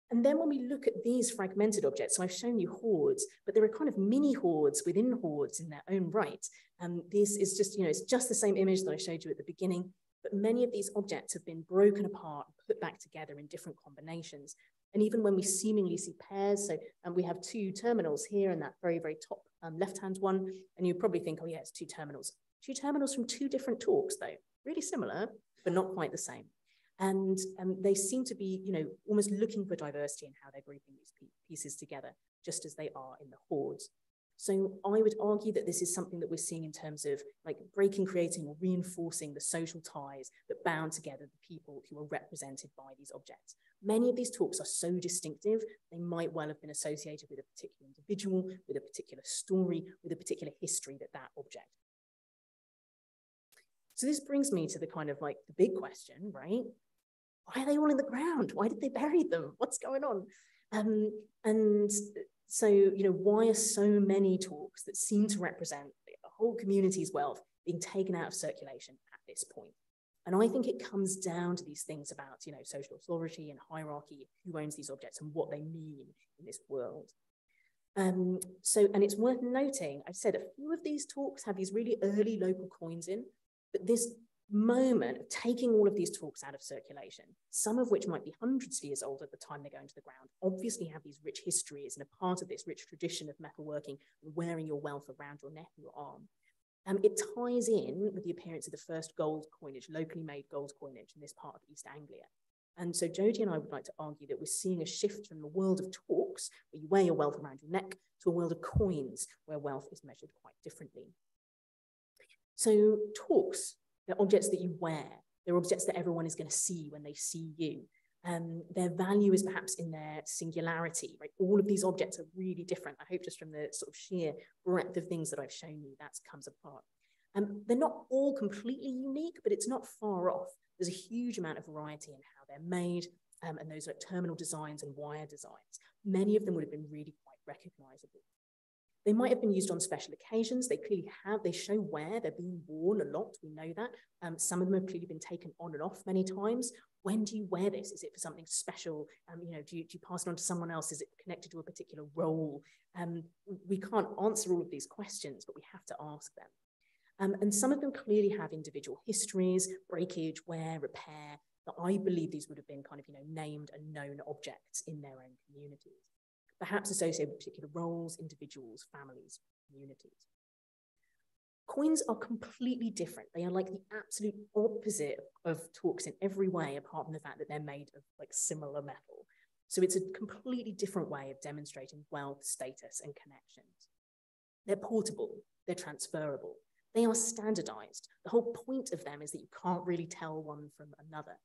And then when we look at these fragmented objects, so I've shown you hoards, but there are kind of mini hoards within hoards in their own right. And this is just, it's just the same image that I showed you at the beginning, but many of these objects have been broken apart and put back together in different combinations. And even when we seemingly see pairs, so we have two terminals here in that very, very top left-hand one, and you probably think, oh yeah, it's two terminals. Two terminals from two different talks though, really similar, but not quite the same. And they seem to be, almost looking for diversity in how they're grouping these pieces together, just as they are in the hoards. So I would argue that this is something that we're seeing in terms of like breaking, creating, or reinforcing the social ties that bound together the people who are represented by these objects. Many of these talks are so distinctive, they might well have been associated with a particular individual, with a particular story, with a particular history that object. So this brings me to the kind of like the big question, right? Why are they all in the ground? Why did they bury them? What's going on? And so, why are so many talks that seem to represent a whole community's wealth being taken out of circulation at this point? And I think it comes down to these things about, social authority and hierarchy, who owns these objects and what they mean in this world. And it's worth noting, I've said a few of these talks have these really early local coins in, but this moment of taking all of these talks out of circulation, some of which might be hundreds of years old at the time they go into the ground, obviously have these rich histories and a part of this rich tradition of metalworking and wearing your wealth around your neck and your arm. It ties in with the appearance of the first gold coinage, locally made gold coinage in this part of East Anglia. And so Jodie and I would like to argue that we're seeing a shift from the world of talks, where you wear your wealth around your neck, to a world of coins, where wealth is measured quite differently. So talks, they're objects that you wear. They're objects that everyone is going to see when they see you. Their value is perhaps in their singularity, right? All of these objects are really different. I hope just from the sort of sheer breadth of things that I've shown you, that comes apart. They're not all completely unique, but it's not far off. There's a huge amount of variety in how they're made, and those like terminal designs and wire designs. Many of them would have been really quite recognizable. They might have been used on special occasions. They clearly have, they show wear, they're being worn a lot, we know that. Some of them have clearly been taken on and off many times. When do you wear this? Is it for something special? Do you pass it on to someone else? Is it connected to a particular role? We can't answer all of these questions, but we have to ask them. And some of them clearly have individual histories, breakage, wear, repair, that I believe these would have been kind of, named and known objects in their own communities, perhaps associated with particular roles, individuals, families, communities. Coins are completely different. They are like the absolute opposite of talks in every way, apart from the fact that they're made of like similar metal. So it's a completely different way of demonstrating wealth, status, and connections. They're portable, they're transferable, they are standardized. The whole point of them is that you can't really tell one from another.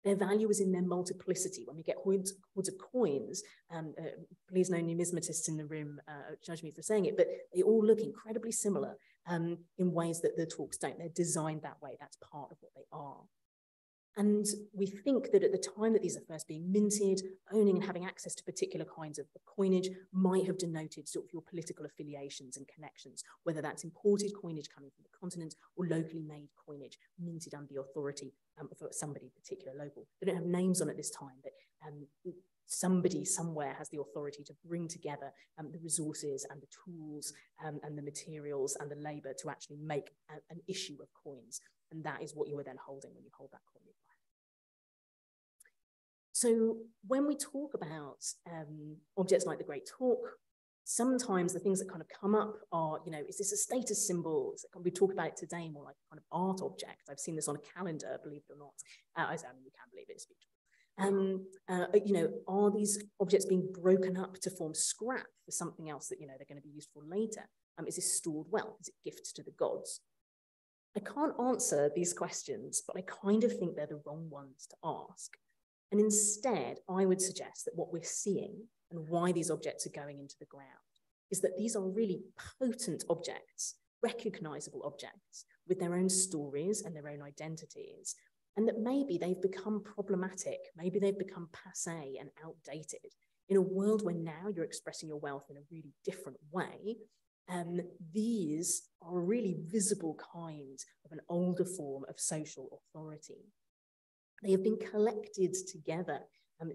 Their value is in their multiplicity. When we get hordes of coins, please no numismatists in the room judge me for saying it, but they all look incredibly similar in ways that the talks don't. They're designed that way. That's part of what they are. And we think that at the time that these are first being minted, owning and having access to particular kinds of coinage might have denoted sort of your political affiliations and connections, whether that's imported coinage coming from the continent or locally made coinage minted under the authority of somebody particular local. They don't have names on at this time, but somebody somewhere has the authority to bring together the resources and the tools and the materials and the labor to actually make an issue of coins. And that is what you are then holding when you hold that coin. So when we talk about objects like the Great Talk, sometimes the things that kind of come up are, is this a status symbol? We talk about it today more like a kind of art object. I've seen this on a calendar, believe it or not. I mean, you can believe it, it's beautiful. Are these objects being broken up to form scrap for something else that, they're going to be used for later? Is this stored wealth? Is it gifts to the gods? I can't answer these questions, but I kind of think they're the wrong ones to ask. And instead, I would suggest that what we're seeing and why these objects are going into the ground is that these are really potent objects, recognizable objects with their own stories and their own identities, and that maybe they've become problematic, maybe they've become passé and outdated in a world where now you're expressing your wealth in a really different way. these are a really visible kind of an older form of social authority. They have been collected together.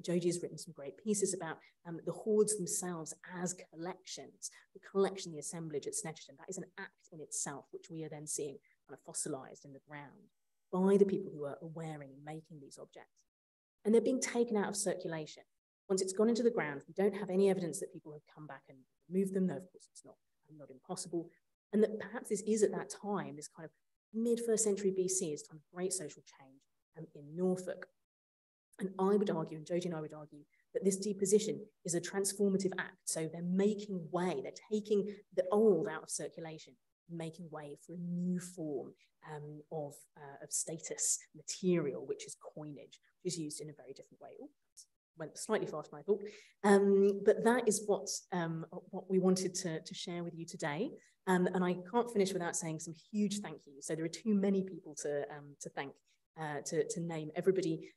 Jodie has written some great pieces about the hoards themselves as collections. The collection, the assemblage at Snettisham, that is an act in itself, which we are then seeing kind of fossilized in the ground by the people who are wearing and making these objects. And they're being taken out of circulation. Once it's gone into the ground, we don't have any evidence that people have come back and removed them. No, of course, it's not impossible. And that perhaps this is at that time, this kind of mid-1st century BC, is time of great social change in Norfolk. And I would argue, and Jodie and I would argue, that this deposition is a transformative act. So they're making way, they're taking the old out of circulation, making way for a new form of status material, which is coinage, which is used in a very different way. Ooh, went slightly faster than I thought. But that is what we wanted to share with you today. And I can't finish without saying some huge thank yous. So there are too many people to thank. To name everybody,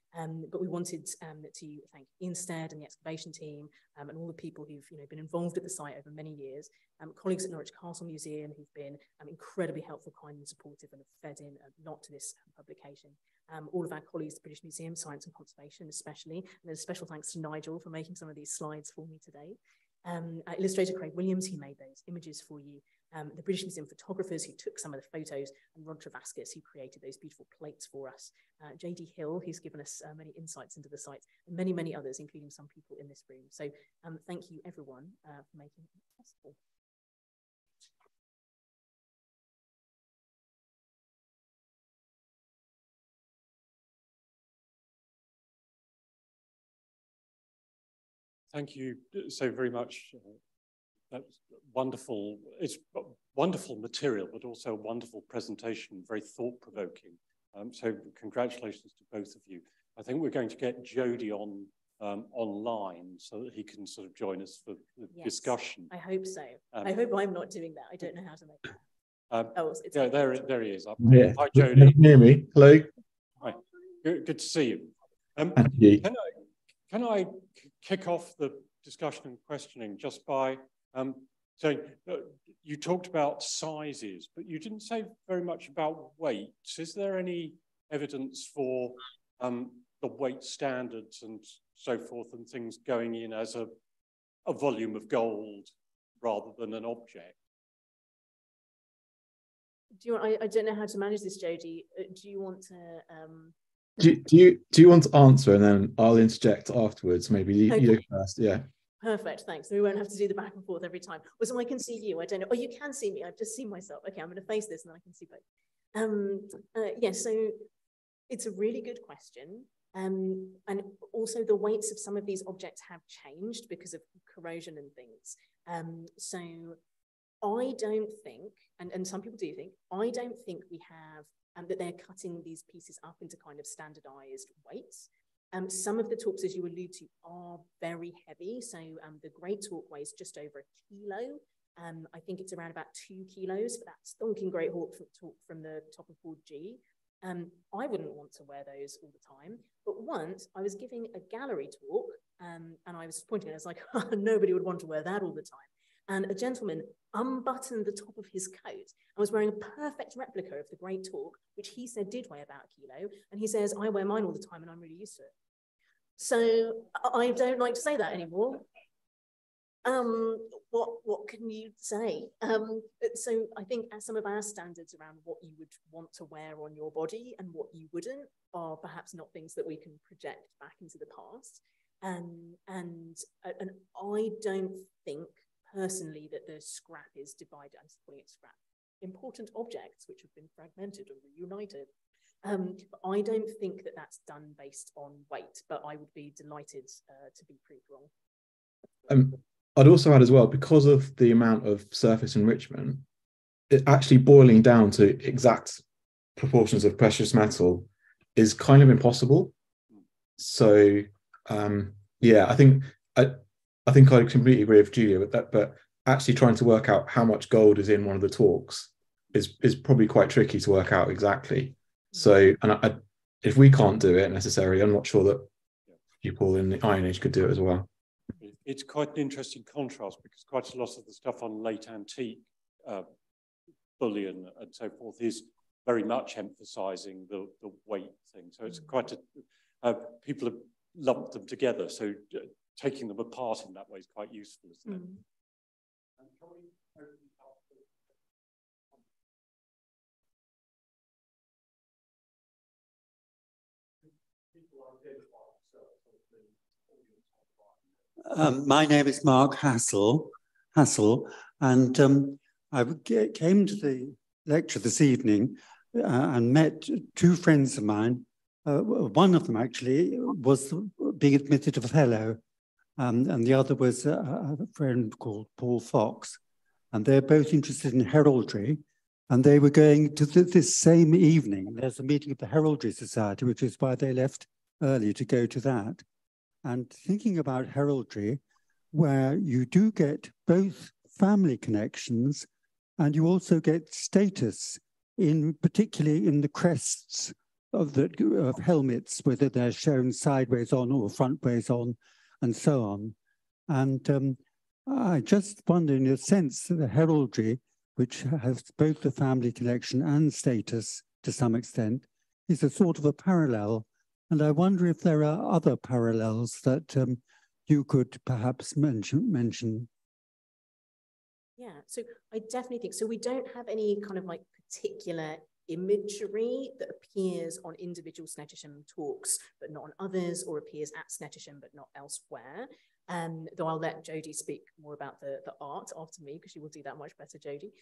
but we wanted to thank Ian Stead and the excavation team and all the people who've been involved at the site over many years, colleagues at Norwich Castle Museum who've been incredibly helpful, kind and supportive and have fed in a lot to this publication. All of our colleagues at the British Museum, Science and Conservation especially, and there's a special thanks to Nigel for making some of these slides for me today. Illustrator Craig Williams, who made those images for you, the British Museum photographers who took some of the photos, and Rod Travaskis, who created those beautiful plates for us, JD Hill, who's given us many insights into the site, and many, many others, including some people in this room. So thank you, everyone, for making it possible. Thank you so very much. That's wonderful. It's wonderful material, but also a wonderful presentation, very thought-provoking. So congratulations to both of you. I think we're going to get Jodie on online so that he can sort of join us for the discussion. I hope so. I hope I'm not doing that. I don't know how to make that. It's yeah, there he is. Yeah. Hi, Jodie. Can you hear me? Hello. Hi. Good to see you. Thank you. Can I kick off the discussion and questioning just by saying you talked about sizes, but you didn't say very much about weights. Is there any evidence for the weight standards and so forth and things going in as a volume of gold rather than an object? Do you want, I don't know how to manage this, Jodie. Do you want to... Do you want to answer and then I'll interject afterwards? Maybe you go first. Yeah. Perfect, thanks. So we won't have to do the back and forth every time. Or so I can see you. I don't know. Oh, you can see me. I've just seen myself. Okay, I'm going to face this and then I can see both. Yeah, so it's a really good question. And also the weights of some of these objects have changed because of corrosion and things. So I don't think, and some people do think, I don't think we have that they're cutting these pieces up into kind of standardized weights. Some of the talks, as you allude to, are very heavy. So the Great Talk weighs just over 1 kilo. I think it's around about 2 kilos for that stonking Great Talk from the top of Horde G. I wouldn't want to wear those all the time. But once I was giving a gallery talk and I was pointing and I was like, oh, nobody would want to wear that all the time. And a gentleman unbuttoned the top of his coat and was wearing a perfect replica of the Great Talk, which he said did weigh about 1 kilo. And he says, I wear mine all the time and I'm really used to it. So I don't like to say that anymore. What can you say? So I think as some of our standards around what you would want to wear on your body and what you wouldn't are perhaps not things that we can project back into the past. And I don't think personally that the scrap is divided. I'm just calling it scrap. Important objects which have been fragmented or reunited. But I don't think that that's done based on weight, but I would be delighted to be proved wrong. I'd also add as well, because of the amount of surface enrichment, it actually boiling down to exact proportions of precious metal is kind of impossible. So yeah, I think I completely agree with Julia with that, but actually trying to work out how much gold is in one of the talks is probably quite tricky to work out exactly. So, and if we can't do it necessarily, I'm not sure that people in the Iron Age could do it as well. It's quite an interesting contrast because quite a lot of the stuff on late antique bullion and so forth is very much emphasising the weight thing. So it's quite people have lumped them together. So taking them apart in that way is quite useful, isn't it? My name is Mark Hassel, and I came to the lecture this evening and met two friends of mine. One of them actually was being admitted a fellow, and the other was a friend called Paul Fox, and they're both interested in heraldry, and they were going to this same evening. There's a meeting of the Heraldry Society, which is why they left early to go to that. And thinking about heraldry, where you do get both family connections and you also get status, particularly in the crests of helmets, whether they're shown sideways on or frontways on, and so on. And I just wonder, in a sense, the heraldry, which has both the family connection and status to some extent, is a sort of a parallel. And I wonder if there are other parallels that you could perhaps mention. Yeah, so I definitely think, so we don't have any kind of like particular imagery that appears on individual Snettisham talks, but not on others, or appears at Snettisham, but not elsewhere. Though I'll let Jodie speak more about the art after me, because she will do that much better, Jodie.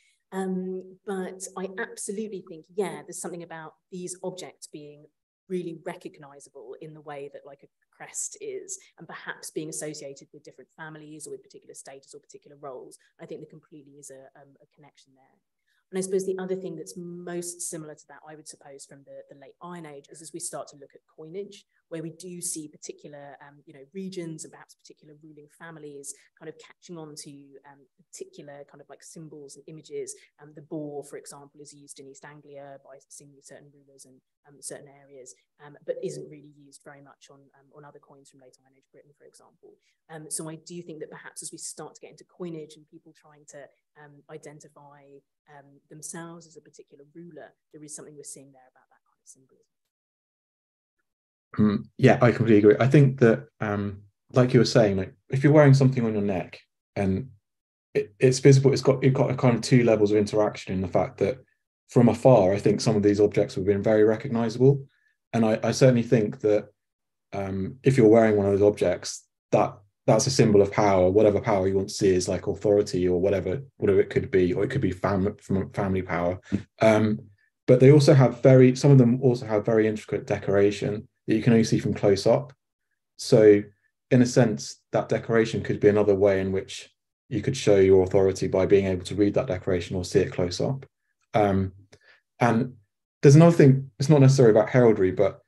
But I absolutely think, yeah, there's something about these objects being really recognizable in the way that like a crest is, and perhaps being associated with different families or with particular status or particular roles. I think there completely is a connection there. And I suppose the other thing that's most similar to that, I would suppose, from the late Iron Age, is as we start to look at coinage, where we do see particular regions and perhaps particular ruling families kind of catching on to particular kind of like symbols and images. The boar, for example, is used in East Anglia by certain rulers and certain areas, but isn't really used very much on other coins from late Iron Age Britain, for example. So I do think that perhaps as we start to get into coinage and people trying to identify themselves as a particular ruler, there is something we're seeing there about that kind of symbolism. Yeah, I completely agree. I think that, like you were saying, like if you're wearing something on your neck and it's visible, it's got a kind of two levels of interaction in the fact that from afar, I think some of these objects have been very recognizable. And I certainly think that if you're wearing one of those objects, that's a symbol of power. Whatever power you want to see is like authority or whatever it could be, or it could be family power. But they also have some of them also have very intricate decoration that you can only see from close up. So in a sense, that decoration could be another way in which you could show your authority by being able to read that decoration or see it close up. And there's another thing, it's not necessarily about heraldry, but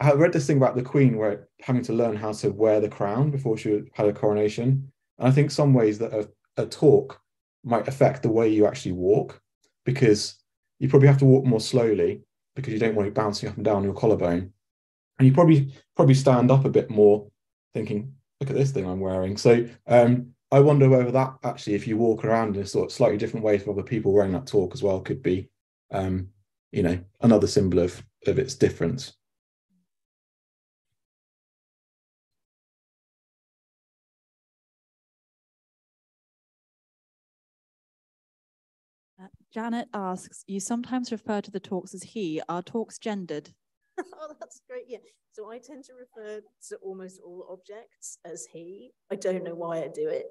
I read this thing about the Queen where having to learn how to wear the crown before she had a coronation. And I think some ways that a talk might affect the way you actually walk, because you probably have to walk more slowly because you don't want it bouncing up and down your collarbone. And you probably stand up a bit more thinking, look at this thing I'm wearing. So I wonder whether that actually, if you walk around in a sort of slightly different way from other people wearing that talk as well, could be, another symbol of its difference. Janet asks, you sometimes refer to the talks as he. Are talks gendered? Oh, that's great. Yeah. So I tend to refer to almost all objects as he. I don't know why I do it.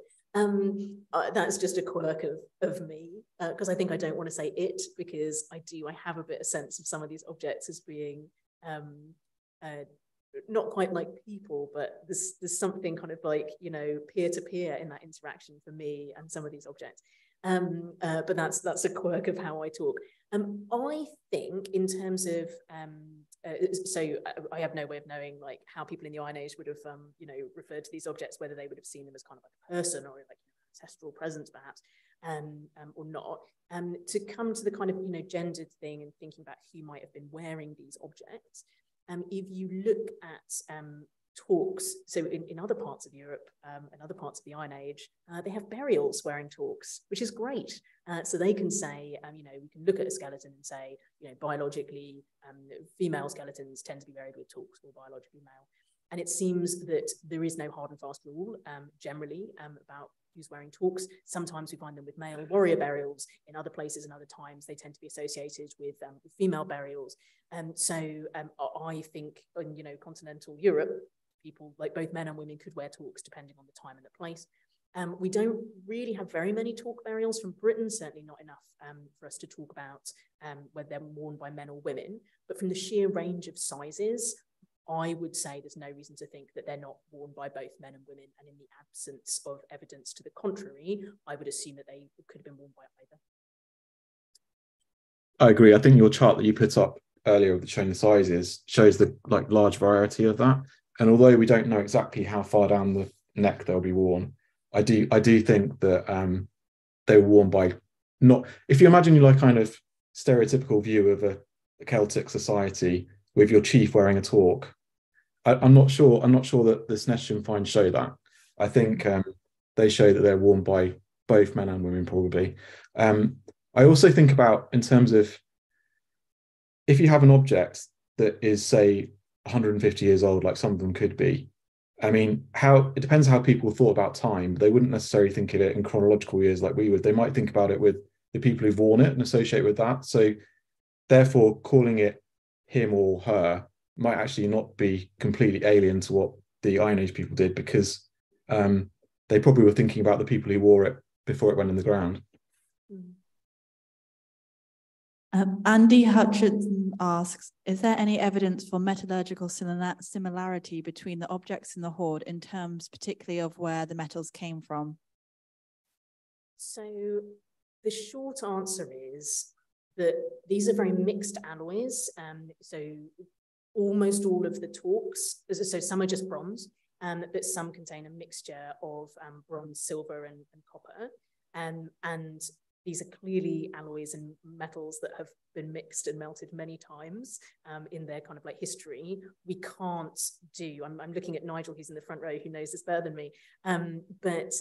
That's just a quirk of me, because I think I don't want to say it, because I have a bit of sense of some of these objects as being not quite like people, but there's something kind of like, peer-to-peer in that interaction for me and some of these objects. But that's a quirk of how I talk. I think in terms of so I have no way of knowing like how people in the Iron Age would have referred to these objects, whether they would have seen them as kind of like a person or like ancestral presence perhaps, or not. To come to the kind of gendered thing and thinking about who might have been wearing these objects, if you look at talks, so in other parts of Europe and other parts of the Iron Age, they have burials wearing talks, which is great. So they can say, you know, we can look at a skeleton and say, you know, biologically, female skeletons tend to be buried with talks, or biologically male. And it seems that there is no hard and fast rule generally about who's wearing talks. Sometimes we find them with male warrior burials. In other places and other times, they tend to be associated with female burials. So I think in, you know, continental Europe, people, like both men and women, could wear talks depending on the time and the place. We don't really have very many talk burials from Britain, certainly not enough for us to talk about whether they're worn by men or women. But from the sheer range of sizes, I would say there's no reason to think that they're not worn by both men and women. And in the absence of evidence to the contrary, I would assume that they could have been worn by either. I agree. I think your chart that you put up earlier showing the sizes shows the large variety of that. And although we don't know exactly how far down the neck they'll be worn, I do think that they were worn by not. If you imagine your kind of stereotypical view of a Celtic society with your chief wearing a talk, I'm not sure that the Snettisham finds show that. I think they show that they're worn by both men and women probably. I also think about, in terms of, if you have an object that is, say, 150 years old, like some of them could be, I mean, it depends how people thought about time. They wouldn't necessarily think of it in chronological years like we would. They might think about it with the people who've worn it and associate with that. So therefore, calling it him or her might actually not be completely alien to what the Iron Age people did, because they probably were thinking about the people who wore it before it went in the ground. Andy Hutchinson asks, is there any evidence for metallurgical similarity between the objects in the Horde in terms particularly of where the metals came from? So the short answer is that these are very mixed alloys. So almost all of the talks, so some are just bronze, but some contain a mixture of bronze, silver, and copper. And these are clearly alloys and metals that have been mixed and melted many times in their kind of like history. We can't do, I'm looking at Nigel, who's in the front row, who knows this better than me, but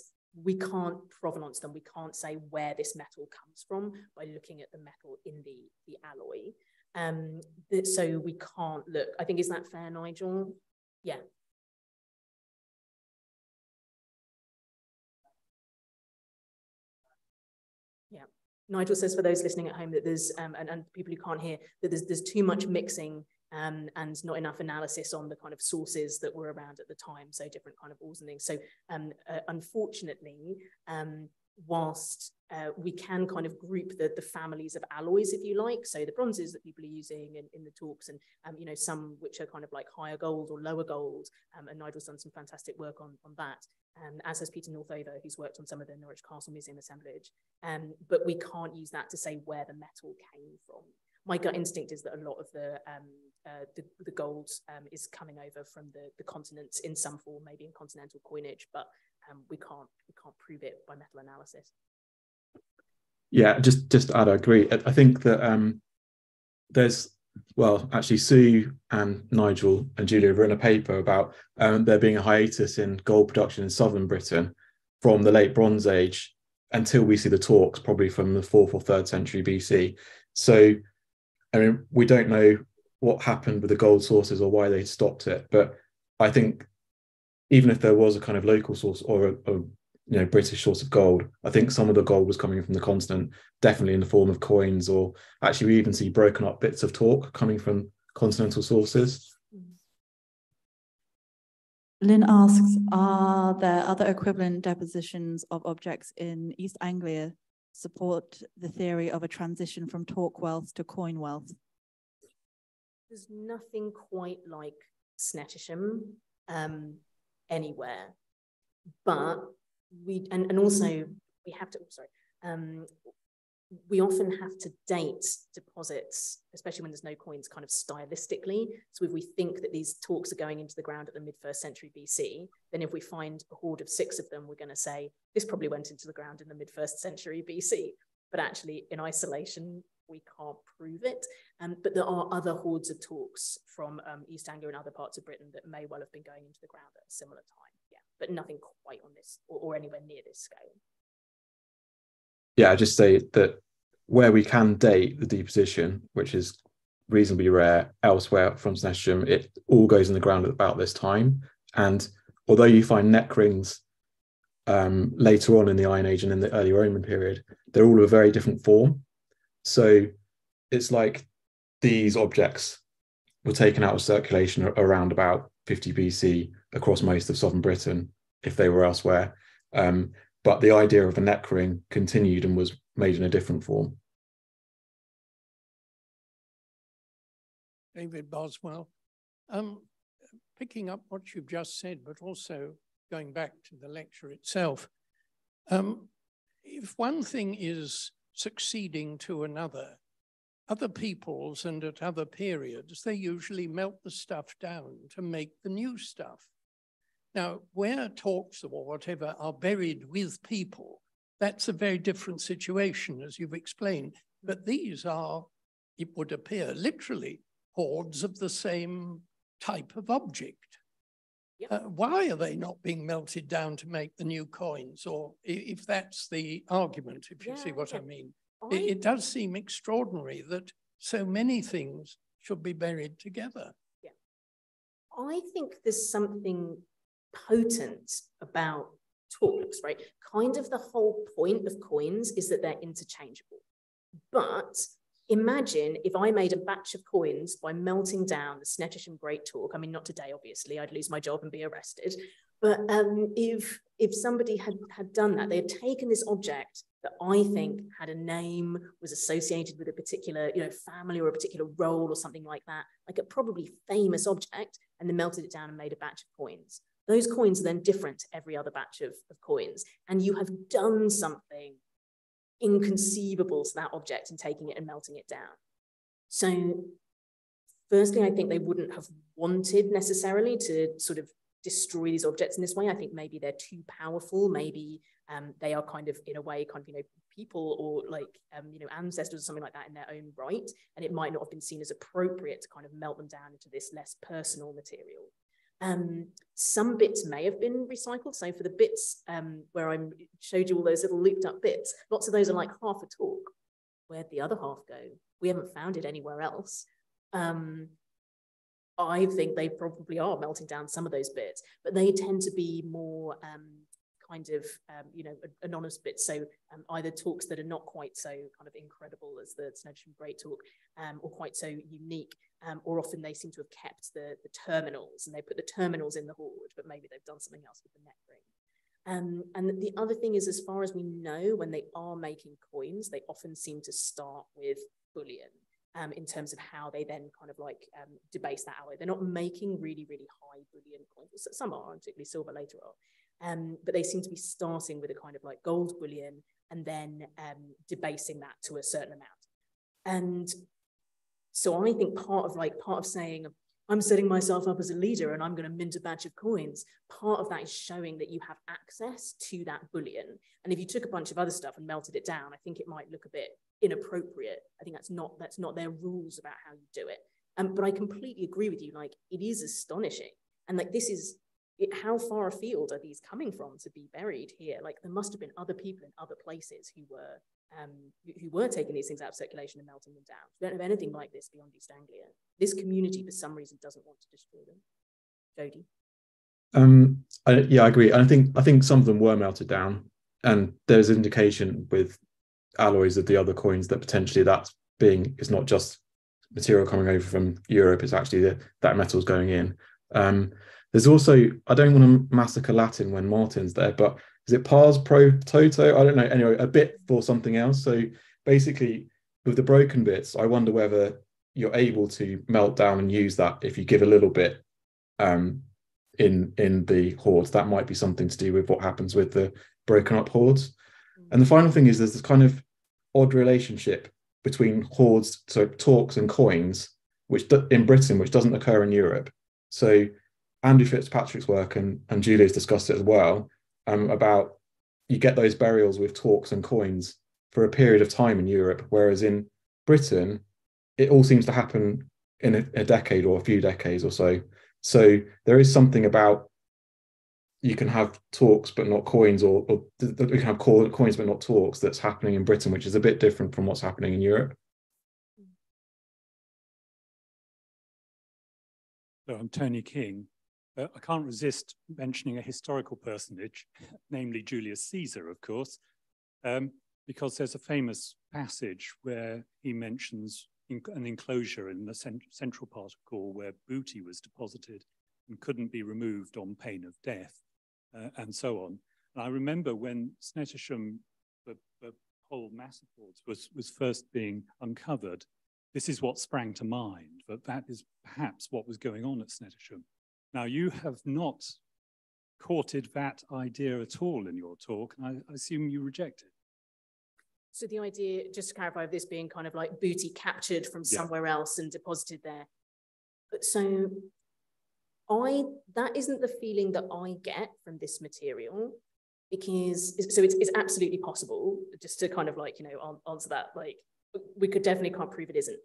we can't provenance them. We can't say where this metal comes from by looking at the metal in the alloy. So we can't look. I think, is that fair, Nigel? Yeah. Yeah. Nigel says, for those listening at home, that there's, and people who can't hear, that there's too much mixing and not enough analysis on the kind of sources that were around at the time, so different kind of ores and things. So unfortunately, whilst we can kind of group the families of alloys, if you like, so the bronzes that people are using in the talks, and you know, some which are kind of like higher gold or lower gold, and Nigel's done some fantastic work on that, as has Peter Northover, who's worked on some of the Norwich Castle Museum assemblage, but we can't use that to say where the metal came from. My gut instinct is that a lot of the gold is coming over from the continents in some form, maybe in continental coinage, but we can't prove it by metal analysis. Yeah, just to add, I agree. I think that there's, well, actually Sue and Nigel and Julia have written a paper about there being a hiatus in gold production in southern Britain from the late Bronze Age until we see the talks, probably from the 4th or 3rd century BC. So, I mean, we don't know what happened with the gold sources or why they stopped it, but I think even if there was a kind of local source or a you know, British source of gold, I think some of the gold was coming from the continent, definitely in the form of coins, or actually we even see broken up bits of talk coming from continental sources. Lynn asks, are there other equivalent depositions of objects in East Anglia support the theory of a transition from talk wealth to coin wealth? There's nothing quite like Snettisham anywhere, but and also we have to, we often have to date deposits, especially when there's no coins, kind of stylistically. So if we think that these talks are going into the ground at the mid-1st century BC, then if we find a hoard of 6 of them, we're going to say this probably went into the ground in the mid-1st century BC. But actually, in isolation, we can't prove it. But there are other hordes of talks from East Anglia and other parts of Britain that may well have been going into the ground at a similar time. Yeah, but nothing quite on this or anywhere near this scale. Yeah, I just say that where we can date the deposition, which is reasonably rare elsewhere from Snettisham, it all goes in the ground at about this time. And although you find neck rings later on in the Iron Age and in the early Roman period, they're all of a very different form. So it's like these objects were taken out of circulation around about 50 BC across most of southern Britain if they were elsewhere. But the idea of a neck ring continued and was made in a different form. David Boswell, picking up what you've just said, but also going back to the lecture itself, if one thing is succeeding to another, other peoples and at other periods, they usually melt the stuff down to make the new stuff. Now, where talks or whatever are buried with people, that's a very different situation, as you've explained. But these are, it would appear, literally hordes of the same type of object. Yep. Why are they not being melted down to make the new coins? Or if that's the argument, if you see what I mean. It does seem extraordinary that so many things should be buried together. Yeah. I think there's something potent about talks, right? Kind of the whole point of coins is that they're interchangeable. But imagine if I made a batch of coins by melting down the Snettisham Great Talk. I mean, not today, obviously, I'd lose my job and be arrested. But if somebody had done that, they had taken this object that I think had a name, was associated with a particular, family or a particular role or something like that, like a probably famous object, and then melted it down and made a batch of coins. Those coins are then different to every other batch of coins. And you have done something inconceivable to that object in taking it and melting it down. So firstly, I think they wouldn't have wanted necessarily to sort of destroy these objects in this way. I think maybe they're too powerful. Maybe they are kind of, in a way, kind of, people or like, ancestors or something like that in their own right. And it might not have been seen as appropriate to kind of melt them down into this less personal material. Some bits may have been recycled. So for the bits where I showed you all those little looped up bits, lots of those are like half a talk. Where'd the other half go? We haven't found it anywhere else. I think they probably are melting down some of those bits, but they tend to be more kind of, anonymous bits. So either talks that are not quite so kind of incredible as the Snettisham Great Talk, or quite so unique, or often they seem to have kept the terminals, and they put the terminals in the Horde, but maybe they've done something else with the neck ring. And the other thing is, as far as we know, when they are making coins, they often seem to start with bullion. In terms of how they then kind of like debase that alloy. They're not making really, really high bullion coins. Some are, particularly silver later on. But they seem to be starting with a kind of like gold bullion and then debasing that to a certain amount. And so I think part of saying, I'm setting myself up as a leader and I'm going to mint a batch of coins, part of that is showing that you have access to that bullion. And if you took a bunch of other stuff and melted it down, I think it might look a bit inappropriate. I think that's not their rules about how you do it. But I completely agree with you. Like, it is astonishing. And like, how far afield are these coming from to be buried here? Like, there must have been other people in other places who were taking these things out of circulation and melting them down. We don't have anything like this beyond East Anglia. This community, for some reason, doesn't want to destroy them. Jodie? Yeah, I agree. And I think some of them were melted down, and there's indication with alloys of the other coins that potentially it's not just material coming over from Europe, it's actually that metal's going in. There's also, I don't want to massacre Latin when Martin's there, but is it pars pro toto? I don't know. Anyway, a bit for something else. So basically, with the broken bits, I wonder whether you're able to melt down and use that if you give a little bit in the hordes. That might be something to do with what happens with the broken up hordes. And the final thing is there's this kind of odd relationship between hordes, so talks and coins, which in Britain, which doesn't occur in Europe. So Andrew Fitzpatrick's work, and Julia's discussed it as well, about you get those burials with talks and coins for a period of time in Europe, whereas in Britain, it all seems to happen in a decade or a few decades or so. So there is something about you can have talks but not coins, or you can have coins but not talks that's happening in Britain, which is a bit different from what's happening in Europe. So I'm Tony King. I can't resist mentioning a historical personage, namely Julius Caesar, of course, because there's a famous passage where he mentions an enclosure in the central part of Gaul where booty was deposited and couldn't be removed on pain of death, and so on. And I remember when Snettisham, the whole mass of hoards, was first being uncovered, this is what sprang to mind, but that is perhaps what was going on at Snettisham. Now, you have not courted that idea at all in your talk, and I assume you reject it. So the idea, just to clarify, of this being kind of like booty captured from somewhere else and deposited there. So that isn't the feeling that I get from this material, because, so it's absolutely possible, just to kind of like, you know, answer that, like, we definitely can't prove it isn't.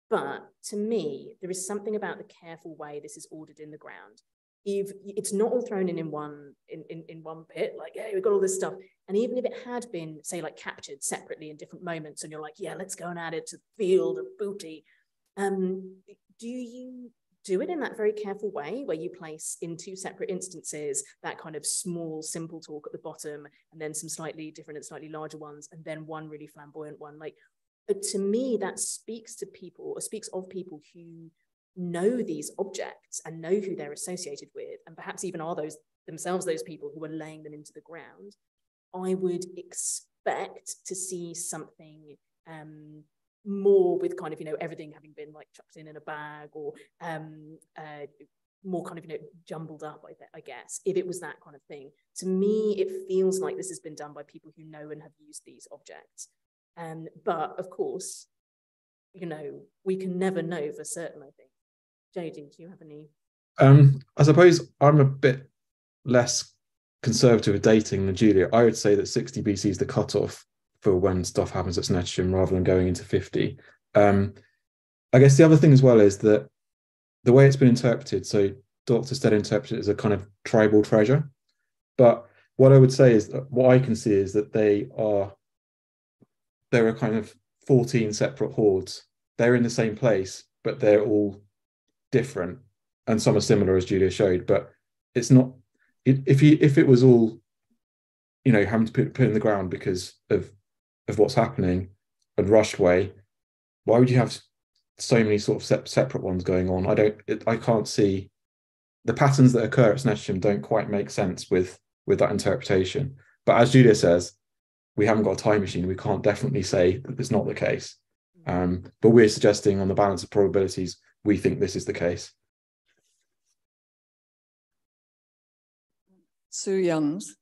But to me, there is something about the careful way this is ordered in the ground. If it's not all thrown in one pit, like, hey, we've got all this stuff. And even if it had been, say, like captured separately in different moments, and you're like, yeah, let's go and add it to the field of booty. Do you do it in that very careful way where you place in two separate instances that kind of small, simple talk at the bottom, and then some slightly different and slightly larger ones, and then one really flamboyant one? Like, to me, that speaks to people, or speaks of people who know these objects and know who they're associated with, and perhaps even are themselves those people who are laying them into the ground. I would expect to see something more with kind of, you know, everything having been like chucked in a bag, or more kind of, you know, jumbled up, I guess, if it was that kind of thing. To me, it feels like this has been done by people who know and have used these objects. But of course, you know, we can never know for certain, I think. Jodie, do you have any? I suppose I'm a bit less conservative with dating than Julia. I would say that 60 BC is the cutoff for when stuff happens at Snettisham, rather than going into 50. I guess the other thing as well is that the way it's been interpreted, so Dr. Stead interpreted it as a kind of tribal treasure. But what I would say is that what I can see is that there are kind of 14 separate hoards. They're in the same place, but they're all different, and some are similar, as Julia showed. But it's not, if it was all, you know, having to put in the ground because of what's happening and rushed way, why would you have so many sort of separate ones going on? I can't see the patterns that occur at Snettisham don't quite make sense with that interpretation. But as Julia says, we haven't got a time machine. We can't definitely say that it's not the case. But we're suggesting, on the balance of probabilities, we think this is the case. Sue Youngs,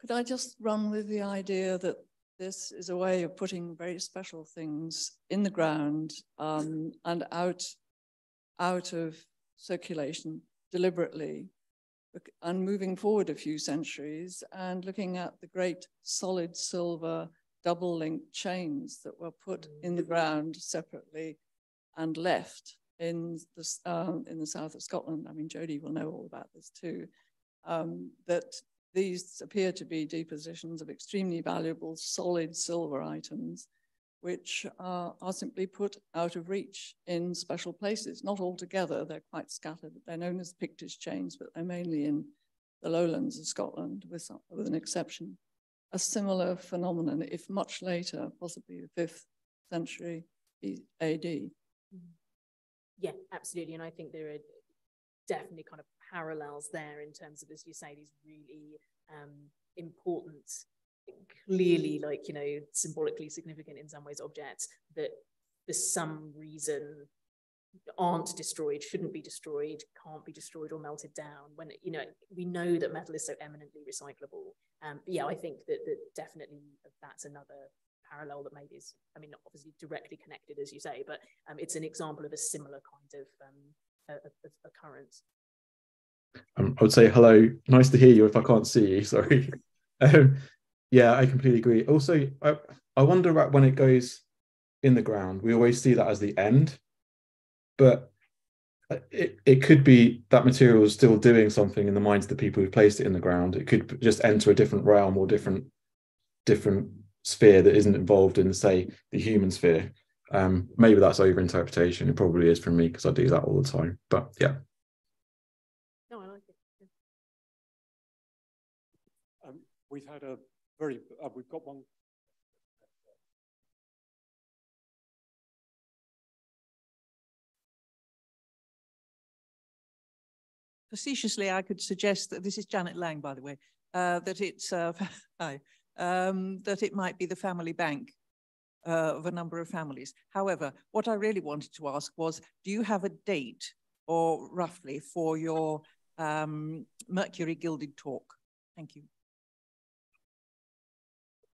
could I just run with the idea that this is a way of putting very special things in the ground and out of circulation deliberately, and moving forward a few centuries and looking at the great solid silver double-linked chains that were put in the ground separately and left in the south of Scotland. I mean, Jodie will know all about this too, that these appear to be depositions of extremely valuable solid silver items, which are simply put out of reach in special places. Not all together, they're quite scattered. They're known as Pictish chains, but they're mainly in the lowlands of Scotland, with an exception. A similar phenomenon, if much later, possibly the 5th century AD. Yeah, absolutely. And I think there are definitely kind of parallels there in terms of, as you say, these really important, clearly, like, you know, symbolically significant in some ways objects that for some reason aren't destroyed, shouldn't be destroyed, can't be destroyed or melted down, when, you know, we know that metal is so eminently recyclable. Yeah, I think that definitely that's another parallel that maybe is, I mean, not obviously directly connected, as you say, but it's an example of a similar kind of occurrence. I would say hello, nice to hear you if I can't see you, sorry. Yeah, I completely agree. Also, I wonder about when it goes, in the ground. We always see that as the end, but it could be that material is still doing something in the minds of the people who placed it in the ground. It could just enter a different realm or different sphere that isn't involved in, say, the human sphere. Maybe that's over-interpretation. It probably is from me because I do that all the time. But yeah. No, I like it. Yeah. We've had a very, we've got one. Facetiously, I could suggest that this is Janet Lang, by the way, that it's hi, that it might be the family bank of a number of families. However, what I really wanted to ask was, do you have a date or roughly for your Mercury gilded talk? Thank you.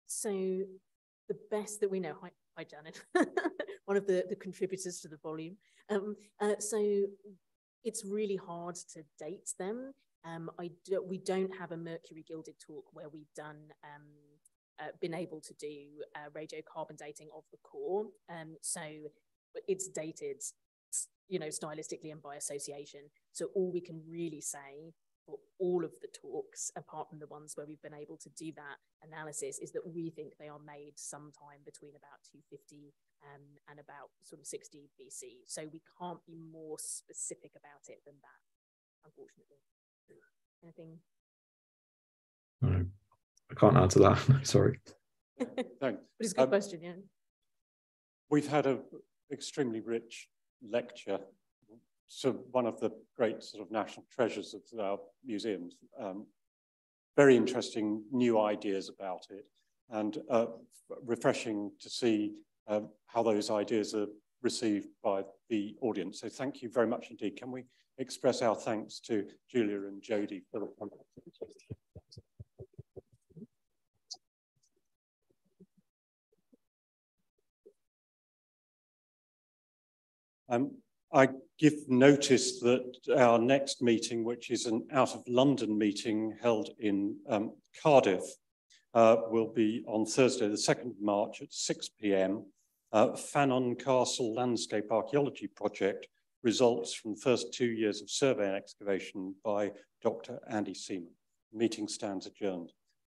So the best that we know, hi Janet, one of the contributors to the volume. So it's really hard to date them. We don't have a Mercury gilded talk where we've been able to do radiocarbon dating of the core. So it's dated, you know, stylistically and by association. So all we can really say for all of the talks, apart from the ones where we've been able to do that analysis, is that we think they are made sometime between about 250 and about sort of 60 BC. So we can't be more specific about it than that, unfortunately. Anything? No, I can't answer that. Sorry. Thanks. But it's a good question, yeah. We've had an extremely rich lecture. So one of the great sort of national treasures of our museums. Very interesting new ideas about it, and refreshing to see how those ideas are received by the audience. So thank you very much indeed. Can we express our thanks to Julia and Jodie for the I give notice that our next meeting, which is an out of London meeting held in Cardiff, will be on Thursday, the 2nd of March at 6 p.m. Fanon Castle Landscape Archaeology Project results from the first 2 years of survey and excavation by Dr. Andy Seaman. The meeting stands adjourned.